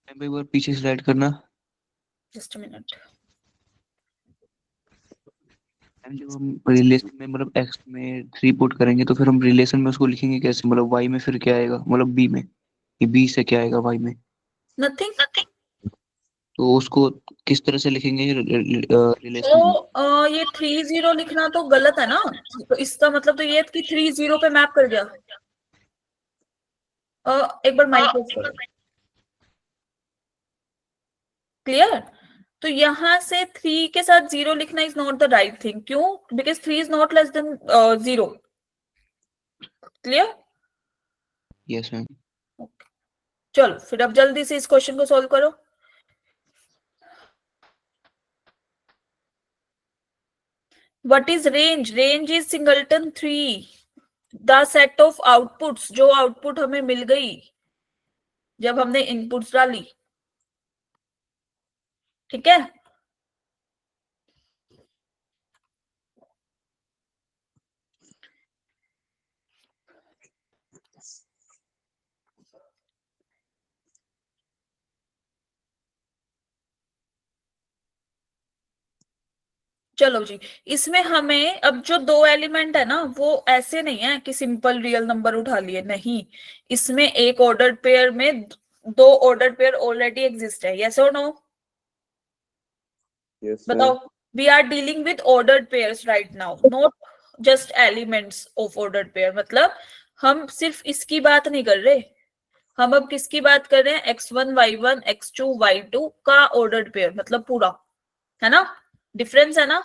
एक बार पीछे स्लाइड करना। Just a minute. जब हम रिलेशन में मतलब x में 3 पुट करेंगे तो फिर हम रिलेशन में उसको लिखेंगे कैसे? मतलब y में फिर क्या आएगा? मतलब b में, ये b से क्या आएगा y में? नथिंग। तो उसको किस तरह से लिखेंगे रिलेशन? तो ये 3 0 लिखना तो गलत है ना, तो इसका मतलब तो ये कि 3 0 पे मैप कर गया। एक बार माइक ऑफ करो। क्लियर? तो यहाँ से 3 के साथ 0 लिखना is not the right thing. क्यों? Because 3 is not less than 0। Clear? Yes ma'am. चलो फिर अब जल्दी से इस क्वेश्चन को सॉल्व करो। What is range? Range is singleton 3, the set of outputs, जो आउटपुट हमें मिल गई जब हमने इनपुट्स डाली। ठीक है? चलो जी, इसमें हमें अब जो 2 एलिमेंट है ना, वो ऐसे नहीं है कि सिंपल रियल नंबर उठा लिए, नहीं। इसमें एक ऑर्डर्ड पेयर में 2 ऑर्डर्ड पेयर ऑलरेडी एग्जिस्ट है। यस और नो? Yes, बताओ। ma'am. We are dealing with ordered pairs right now, not just elements of ordered pair. मतलब हम सिर्फ इसकी बात नहीं कर रहे, हम अब किसकी बात कर रहे हैं, x1 y1 x2 y2 का ऑर्डर्ड पेयर, मतलब पूरा, है ना, डिफरेंस है ना।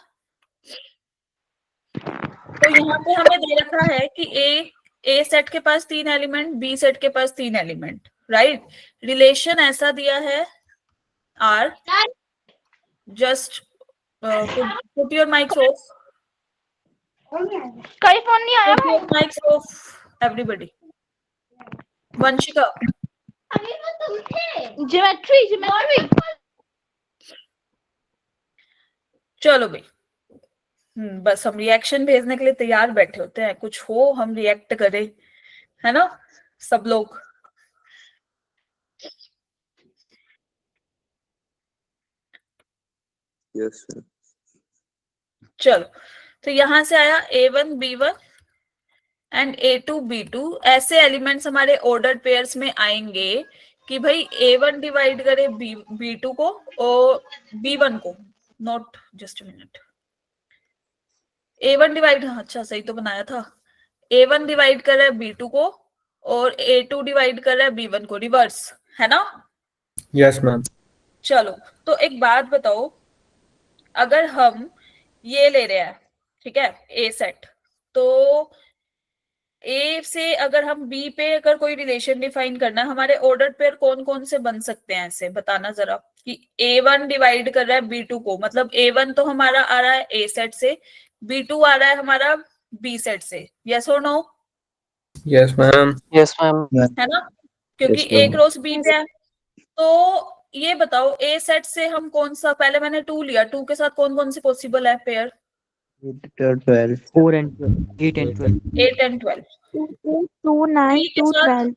तो यहाँ पे हमें दे रखा है कि ए सेट के पास 3 एलिमेंट, बी सेट के पास 3 एलिमेंट, राइट। रिलेशन ऐसा दिया है R, just put your mics off, कई फोन नहीं आया। put your mics off everybody. Vanshika, geometry चलो भाई, बस हम रिएक्शन भेजने के लिए तैयार बैठे होते हैं, कुछ हो हम रिएक्ट करें, है ना सब लोग। Yes, sir. चलो, तो यहां से आया A1 B1 and A2 B2, ऐसे एलिमेंट्स हमारे ऑर्डर्ड पेयर्स में आएंगे कि भाई A1 डिवाइड करे B2 को और B1 को, not just minute, A1 divide, अच्छा सही तो बनाया था, A1 डिवाइड कर रहा है B2 को और A2 डिवाइड कर रहा है B1 को, रिवर्स, है ना। Yes ma'am. चलो, तो एक बात बताओ, अगर हम ये ले रहे हैं, ठीक है, ए सेट, तो ए से अगर हम बी पे अगर कोई रिलेशन डिफाइन करना है, हमारे ऑर्डर पेयर कौन कौन से बन सकते हैं, ऐसे बताना जरा, कि A1 डिवाइड कर रहा है B2 को, मतलब A1 तो हमारा आ रहा है ए सेट से, B2 आ रहा है हमारा बी सेट से, यस और no. Yes ma'am. Yes ma'am. है ना, क्योंकि Yes, ma'am. A cross B पे है। तो ये बताओ, ए सेट से हम कौन सा, पहले मैंने 2 लिया, 2 के साथ कौन कौन से पॉसिबल है पेयर, 12 4 and 12 8 and 12 8 and 12, 2 9 3 के 2 साथ, 12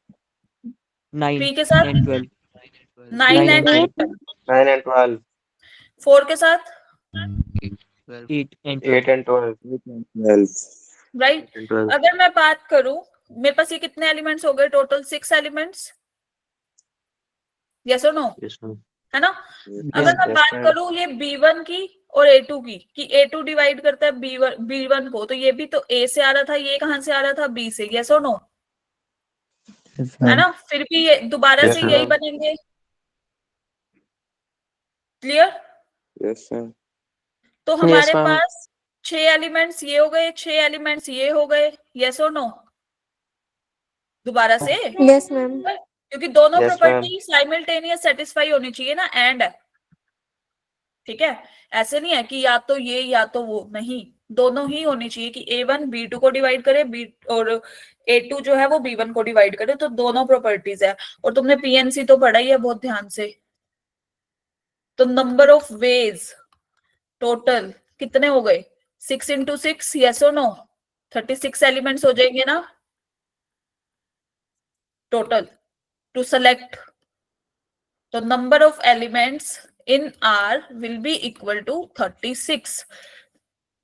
9 3 के साथ, and 12 9 9 and and 12, 9 and 12. 4 के साथ, 8 and 8 and 12. 12. राइट। 8 and 12. अगर मैं बात करूं, मेरे पास ये कितने एलिमेंट्स हो गए टोटल, 6 एलिमेंट्स, यस और नो, Yes, ma'am. है ना। Yes, अगर मैं yes, बात ma'am. करूं ये B1 की और A2 की, कि A2 डिवाइड करता है B1 को, तो ये भी तो A से आ रहा था, ये कहां से आ रहा था, B से, यस और नो, है ना। फिर भी ये दोबारा Yes, से यही ma'am. बनेंगे, क्लियर। Yes, ma'am. तो हमारे ma'am. पास 6 एलिमेंट्स ये हो गए, 6 एलिमेंट्स ये हो गए, यस और नो, दोबारा से, यस मैम क्योंकि दोनों Yes, प्रॉपर्टी साइमल्टेनियस सेटिस्फाई होनी चाहिए ना, एंड, ठीक है। ऐसे नहीं है कि या तो ये या तो वो, नहीं, दोनों ही होनी चाहिए, कि A1 B2 को डिवाइड करे, बी और A2 जो है वो B1 को डिवाइड करे, तो दोनों प्रॉपर्टीज है। और तुमने PNC तो पढ़ा ही है बहुत ध्यान से। तो नंबर ऑफ वेज टोटल कितने हो गए, 6 into 6, यस और नो, 36 एलिमेंट्स हो जाएंगे ना टोटल टू सेलेक्ट। तो number of elements in R will be equal to 36.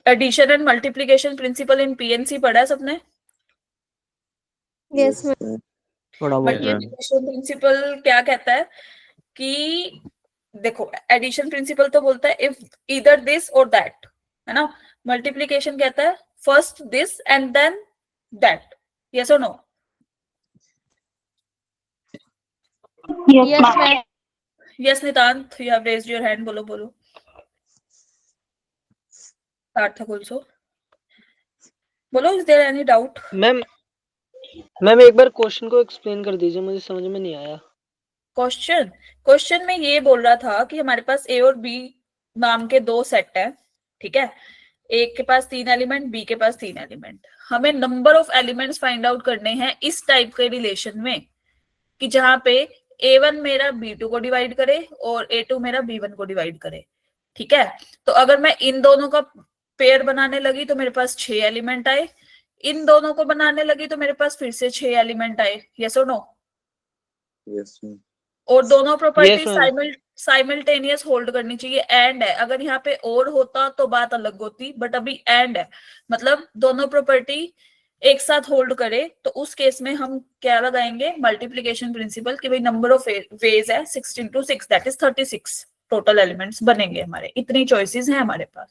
Addition and multiplication principle in PNC पढ़ा है सबने? Yes ma'am ma'am. थोड़ा बहुत मल्टीप्लिकेशन प्रिंसिपल क्या कहता है कि देखो, एडिशन प्रिंसिपल तो बोलता है if either this or that, है ना। मल्टीप्लिकेशन कहता है first this and then that, yes और no. Yes ma'am yes Nitant, you have raised your hand, बोलो बोलो। सार्थक also, बोलो, is there any doubt? Ma'am एक बार क्वेश्चन को एक्सप्लेन कर दीजिए, मुझे समझ में नहीं आया। क्वेश्चन में ये बोल रहा था कि हमारे पास A और B नाम के 2 सेट है, ठीक है। A के पास 3 एलिमेंट, B के पास 3 एलिमेंट, हमें number of elements find out करने हैं इस टाइप के रिलेशन में, कि जहां पे A1 मेरा B2 को डिवाइड करे और A2 मेरा B1 को डिवाइड करे, ठीक है। तो अगर मैं इन दोनों का पेयर बनाने लगी तो मेरे पास 6 एलिमेंट आए, इन दोनों को बनाने लगी तो मेरे पास फिर से 6 एलिमेंट आए, यस और नो। Yes, ma'am. और दोनों property Yes, ma'am. Simultaneous hold करनी चाहिए, एंड है। अगर यहाँ पे और होता तो बात अलग होती, बट अभी एंड है, मतलब दोनों प्रॉपर्टी एक साथ होल्ड करे, तो उस केस में हम क्या लगाएंगे, मल्टीप्लिकेशन प्रिंसिपल, कि भाई नंबर ऑफ वेज है 6 into 6, that is 36 total elements बनेंगे हमारे, इतनी चॉइसेस हैं हमारे पास,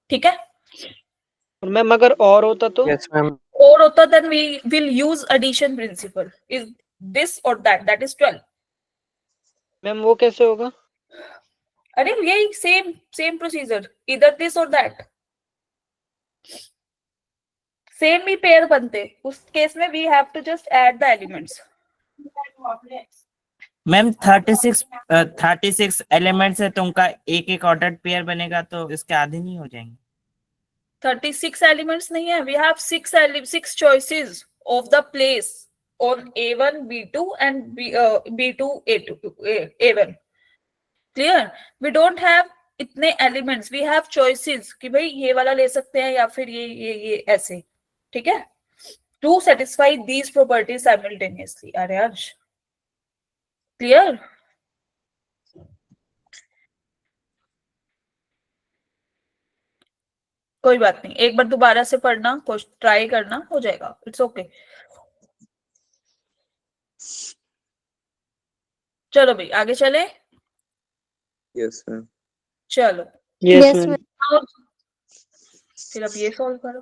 ठीक है। और मैम अगर और होता तो? Yes ma'am. और होता then we will use addition principle, this or that, that is 12. Ma'am वो कैसे होगा? अरे यही सेम प्रोसीजर, इधर दिस और दैट, सेम ही पेयर बनते। उस केस में we have to just add the elements. Ma'am 36 elements है तो उनका एक एक ऑर्डर्ड पेयर बनेगा, तो इसके आधे नहीं हो जाएंगे? 36 एलिमेंट्स नहीं है, we have 6 choices of the place on A1, B2 and B2, A2, A1. Clear? We don't have इतने एलिमेंट्स, वी हैव चॉइसेस कि भाई ये वाला ले सकते हैं या फिर ये ऐसे, ठीक है, to satisfy these properties simultaneously. Aryash clear? कोई बात नहीं, एक बार दोबारा से पढ़ना, ट्राई करना, हो जाएगा, इट्स ओके। चलो भाई आगे चले। Yes ma'am. चलो यस मैम। फिर अब ये सॉल्व करो।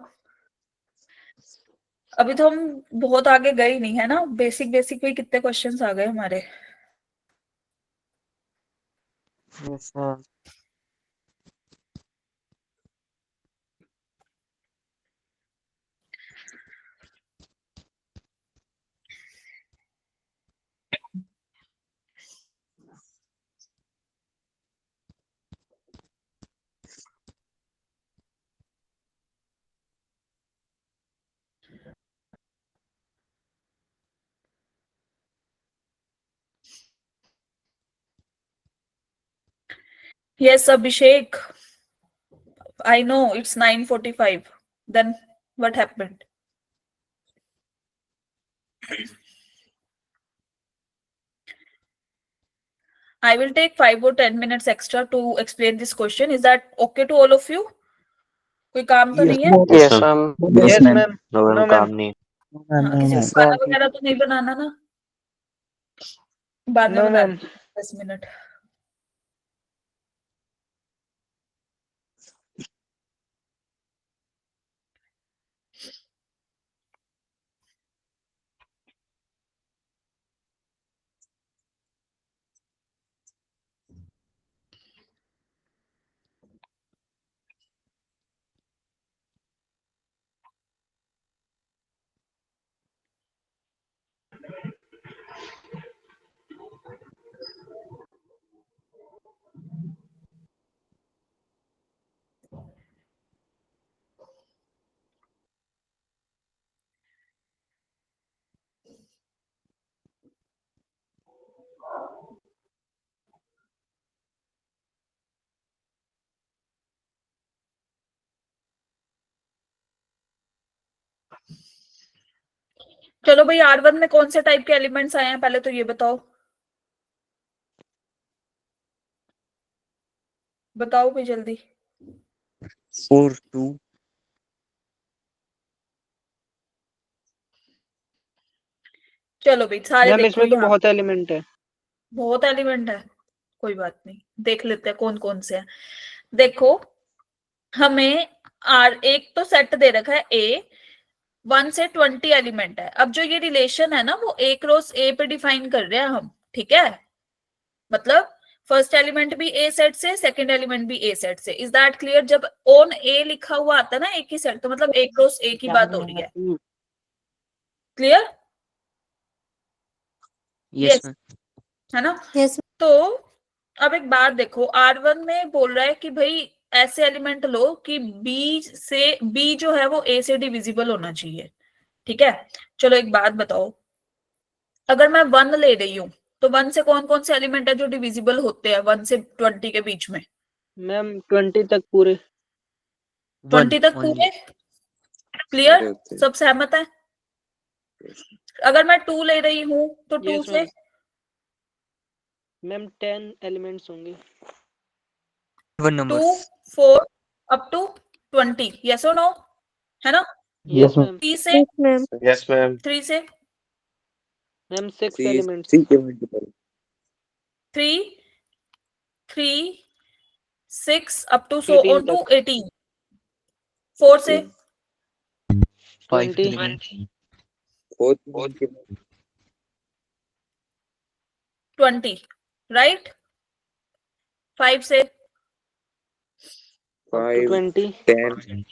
अभी तो हम बहुत आगे गए नहीं है ना, बेसिक भी कितने क्वेश्चंस आ गए हमारे। Yes ma'am. Yes, Abhishek. I know it's 9:45. Then what happened? I will take 5 or 10 minutes extra to explain this question. Is that okay to all of you? कोई काम तो नहीं है? Yes ma'am. Yes ma'am. No काम नहीं। हाँ, किसी को खाना वगैरह तो नहीं बनाना ना? बाद में नो बना मैम। 10 मिनट। चलो भाई, R1 में कौन से टाइप के एलिमेंट्स आए हैं पहले तो ये बताओ। बताओ भाई जल्दी। 4 2 चलो भाई सारे मैम देखो इसमें तो यहाँ। बहुत एलिमेंट है। बहुत एलिमेंट है, कोई बात नहीं, देख लेते हैं कौन कौन से हैं। देखो हमें एक तो सेट दे रखा है A, 1 से 20 एलिमेंट है। अब जो ये रिलेशन है ना वो A क्रॉस A पे डिफाइन कर रहे हैं हम, ठीक है। मतलब फर्स्ट एलिमेंट भी A सेट से, सेकंड एलिमेंट भी A सेट से। Is that clear? जब ऑन A लिखा हुआ आता है ना एक ही सेट, तो मतलब A क्रॉस A की बात हो रही है। क्लियर? Yes ma'am. है ना? Yes. तो अब एक बात देखो, R1 में बोल रहा है कि भाई ऐसे एलिमेंट लो कि B जो है वो A से डिविजिबल होना चाहिए, ठीक है। चलो एक बात बताओ, अगर मैं 1 ले रही हूँ तो 1 से कौन कौन से एलिमेंट है जो डिविजिबल होते हैं 1 से 20 के बीच में? मैम 20 तक पूरे। 20 तक पूरे? क्लियर? सब सहमत है? अगर मैं 2 ले रही हूँ तो 2 Yes, से ma'am. मैम 10 एलिमेंट्स होंगे। 2 4 अप टू 20, यस और नो? है ना? Yes ma'am. 3 से Yes, ma'am. Yes ma'am. 3 से मैम 6 3 एलिमेंट्स। 3 के multiple 3 3 6 up to so 18 on to तक। 18। 4 से 5 20 एलिमेंट। 4 के 20, right? 5 से 5, 20. 10,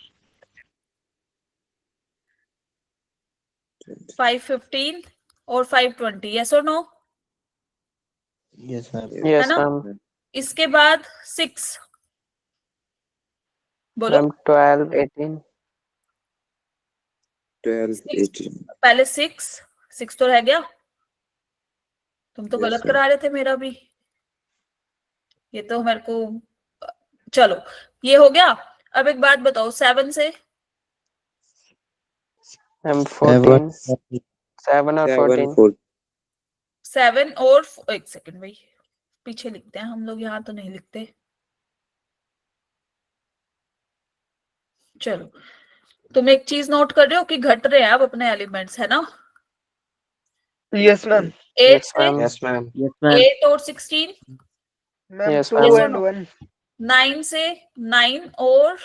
5, 15 और 5, 20, yes or no? yes ma'am, है Yes, ना? ma'am. इसके बाद 6 बोलो। Ma'am, 12, 18. 12, 6 18, पहले 6 तो रह गया। तुम तो Yes, गलत ma'am. करा रहे थे मेरा भी, ये तो मेरे को, चलो ये हो गया। अब एक बात बताओ, 7 से Ma'am, 14. 7 or 7, 14. 4, 7 और एक सेकंड भाई, पीछे लिखते हैं हम लोग, यहाँ तो नहीं लिखते। चलो तुम एक चीज नोट कर रहे हो कि घट रहे हैं अब अपने एलिमेंट्स, है ना? Yes, ma'am. 8 Yes, से ma'am. yes ma'am, 8 और 16, Ma'am, yes, Yes ma'am. or no? 9 से 9 और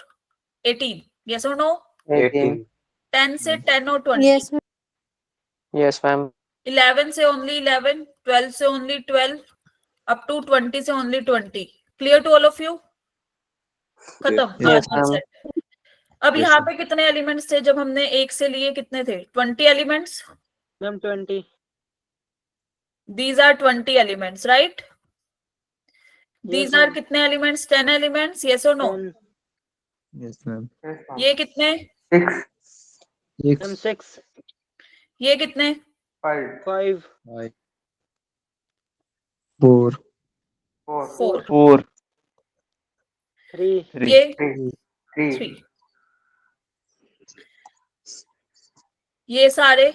18, yes or no? 18. 10 से 10 और 20, Yes, ma'am. Yes, ma'am. 11 से only 11, 12 से only 12, up to 20 से only 20. Clear to all of you? खत्म। Yes, हाँ, ma'am. set. अब Yes, यहाँ ma'am. पे कितने एलिमेंट्स थे जब हमने 1 से लिए? कितने थे? 20 elements. Ma'am, 20. These are 20 elements, right? These Yes, are ma'am. कितने elements? 10 elements, yes or no? 10. yes ma'am, Yes, ma'am. ये कितने? 6, Ma'am, 6. ये कितने? 5, 5. 5, 4, 4, 4, 3. 3, ये 3, 3, ये सारे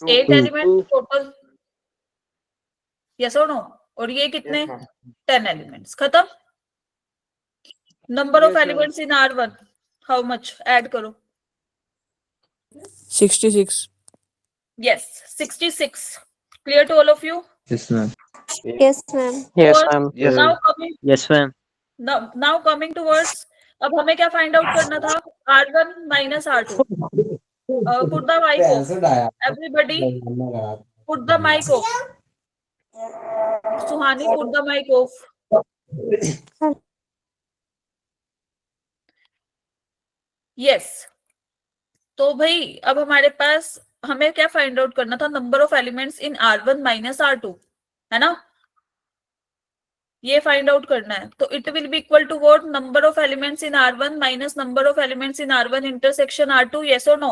8 elements total, yes or no? और ये कितने? Yes, ma'am. 10 एलिमेंट्स। खत्म। Number of Yes, ma'am. Elements in R1 how much? Add करो। 66. Yes, 66. Clear to all of you? yes ma'am, Yes, ma'am. Yes, Or ma'am. Yes, now ma'am. coming Yes, ma'am. now coming towards, अब हमें क्या find out करना था? R1 minus R2. Put the mic off. Everybody, put the mic off. Suhani, put the mic off. Yes. तो भाई अब हमारे पास, हमें क्या फाइंड आउट करना था? Number of elements in R1 minus R2, है ना? ये फाइंड आउट करना है। तो it will be equal to what? Number of elements in R1 minus number of elements in R1 intersection R2, yes और no?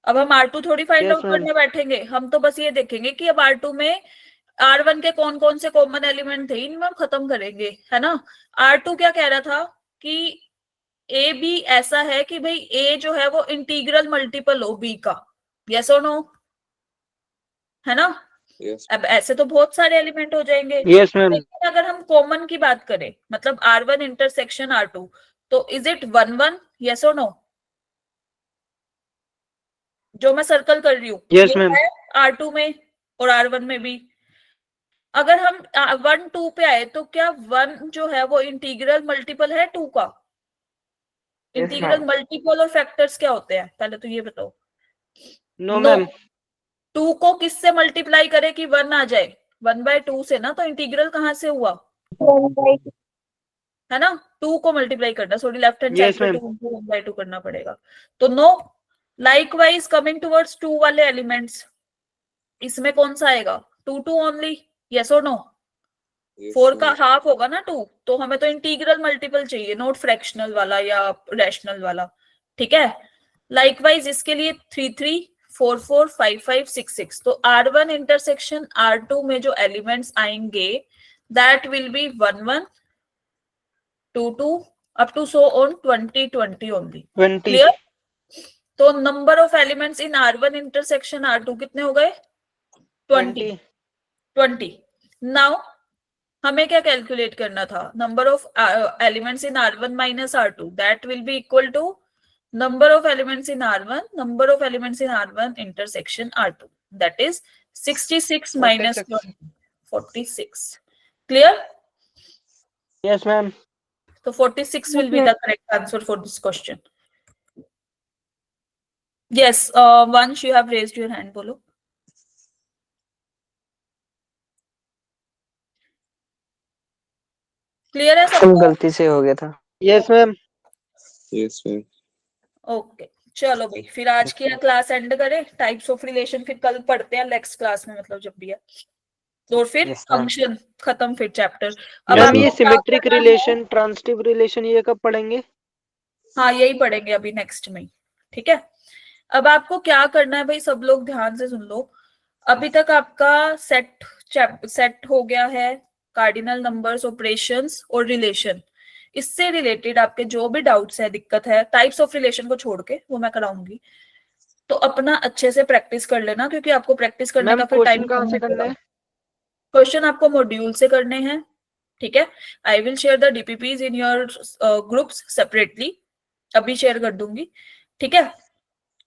अब हम R2 थोड़ी फाइंड Yes, आउट ma'am. करने बैठेंगे, हम तो बस ये देखेंगे कि अब R2 में R1 के कौन कौन से कॉमन एलिमेंट थे, इनमें हम खत्म करेंगे, है ना? R2 क्या कह रहा था कि A भी ऐसा है कि भाई A जो है वो इंटीग्रल मल्टीपल हो B का, यस और नो? है ना? yes, अब ऐसे तो बहुत सारे एलिमेंट हो जाएंगे, Yes, ma'am. लेकिन अगर हम कॉमन की बात करें, मतलब R1 इंटरसेक्शन R2, तो इज इट 1 1, यस और नो? जो मैं सर्कल कर रही हूँ, Yes, ma'am. R2 में और R1 में भी। अगर हम 1 2 पे आए तो क्या 1 जो है वो इंटीग्रल मल्टीपल है 2 का? Yes, integral ma'am. मल्टीपल और फैक्टर्स क्या होते हैं, पहले तो ये बताओ। No, ma'am. 2 को किससे मल्टीप्लाई करे कि 1 आ जाए? 1/2 से ना, तो इंटीग्रल कहाँ से हुआ, है ना? 2 को मल्टीप्लाई करना, sorry left hand side Yes, पे ma'am. 1/2 करना पड़ेगा, तो नो। लाइकवाइज कमिंग टुवर्ड्स 2 वाले एलिमेंट्स, इसमें कौन सा आएगा? 2 2 ओनली, यस और नो? yes 4 का ma'am, हाफ होगा ना 2, तो हमें तो इंटीग्रल मल्टीपल चाहिए, नोट फ्रैक्शनल वाला या रैशनल वाला, ठीक है? लाइकवाइज इसके लिए 3 3 4 4 5 5 6 6, तो R1 इंटरसेक्शन R2 में जो एलिमेंट्स आएंगे that will be 1 1 2 2 up to so on 20 20 only. 20. Clear? तो number of elements in R1 intersection R2 कितने हो गए? 20 20। नाउ हमें क्या कैलकुलेट करना था? Number of elements in R1 minus R2, that will be equal to number of elements in R1, number of elements in R1 intersection R2, that is 66 minus 20, 46. Clear? Yes, ma'am. So 46 will be the correct answer for this question. Yes, Vansh, you have raised your hand, bolo. Clear है सबको? गलती से हो गया था। Yes ma'am. Yes ma'am. Okay चलो भाई, फिर आज की क्लास एंड करें। टाइप्स ऑफ रिलेशन फिर कल पढ़ते हैं नेक्स्ट क्लास में, मतलब जब भी है। तो फिर Yes, ma'am. फंक्शन खत्म, फिर चैप्टर। अब मैम आपको ये क्या सिमेट्रिक करना है? रिलेशन, ट्रांजिटिव रिलेशन ये कब पढ़ेंगे? हाँ यही पढ़ेंगे अभी नेक्स्ट में, ठीक है। अब आपको क्या करना है भाई, सब लोग ध्यान से सुन लो। अभी तक आपका सेट हो गया है, कार्डिनल नंबर्स, ऑपरेशंस और रिलेशन। इससे रिलेटेड आपके जो भी डाउट्स है, दिक्कत है, टाइप्स ऑफ रिलेशन को छोड़ के वो मैं कराऊंगी। तो अपना अच्छे से प्रैक्टिस कर लेना, क्योंकि आपको प्रैक्टिस करने मैम का फिर टाइम क्वेश्चन कहाँ से करना है? क्वेश्चन आपको मॉड्यूल से करने हैं, ठीक है। I will share the DPPs in your groups separately, अभी शेयर कर दूंगी, ठीक है।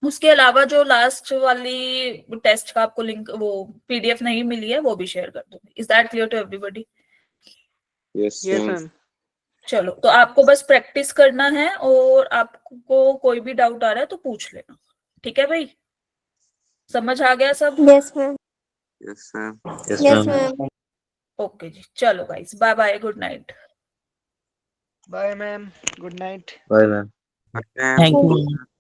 उसके अलावा जो लास्ट वाली टेस्ट का आपको लिंक, वो पीडीएफ नहीं मिली है, वो भी शेयर कर दूंगी। Is that clear to everybody? Yes yes ma'am. Ma'am. चलो, तो आपको बस प्रैक्टिस करना है, और आपको कोई भी डाउट आ रहा है तो पूछ लेना, ठीक है भाई? समझ आ गया सब? Yes, ma'am. Yes ma'am. Yes, ma'am. Okay जी, चलो guys, bye bye, good night. Bye ma'am, good night. Bye ma'am. Thank you.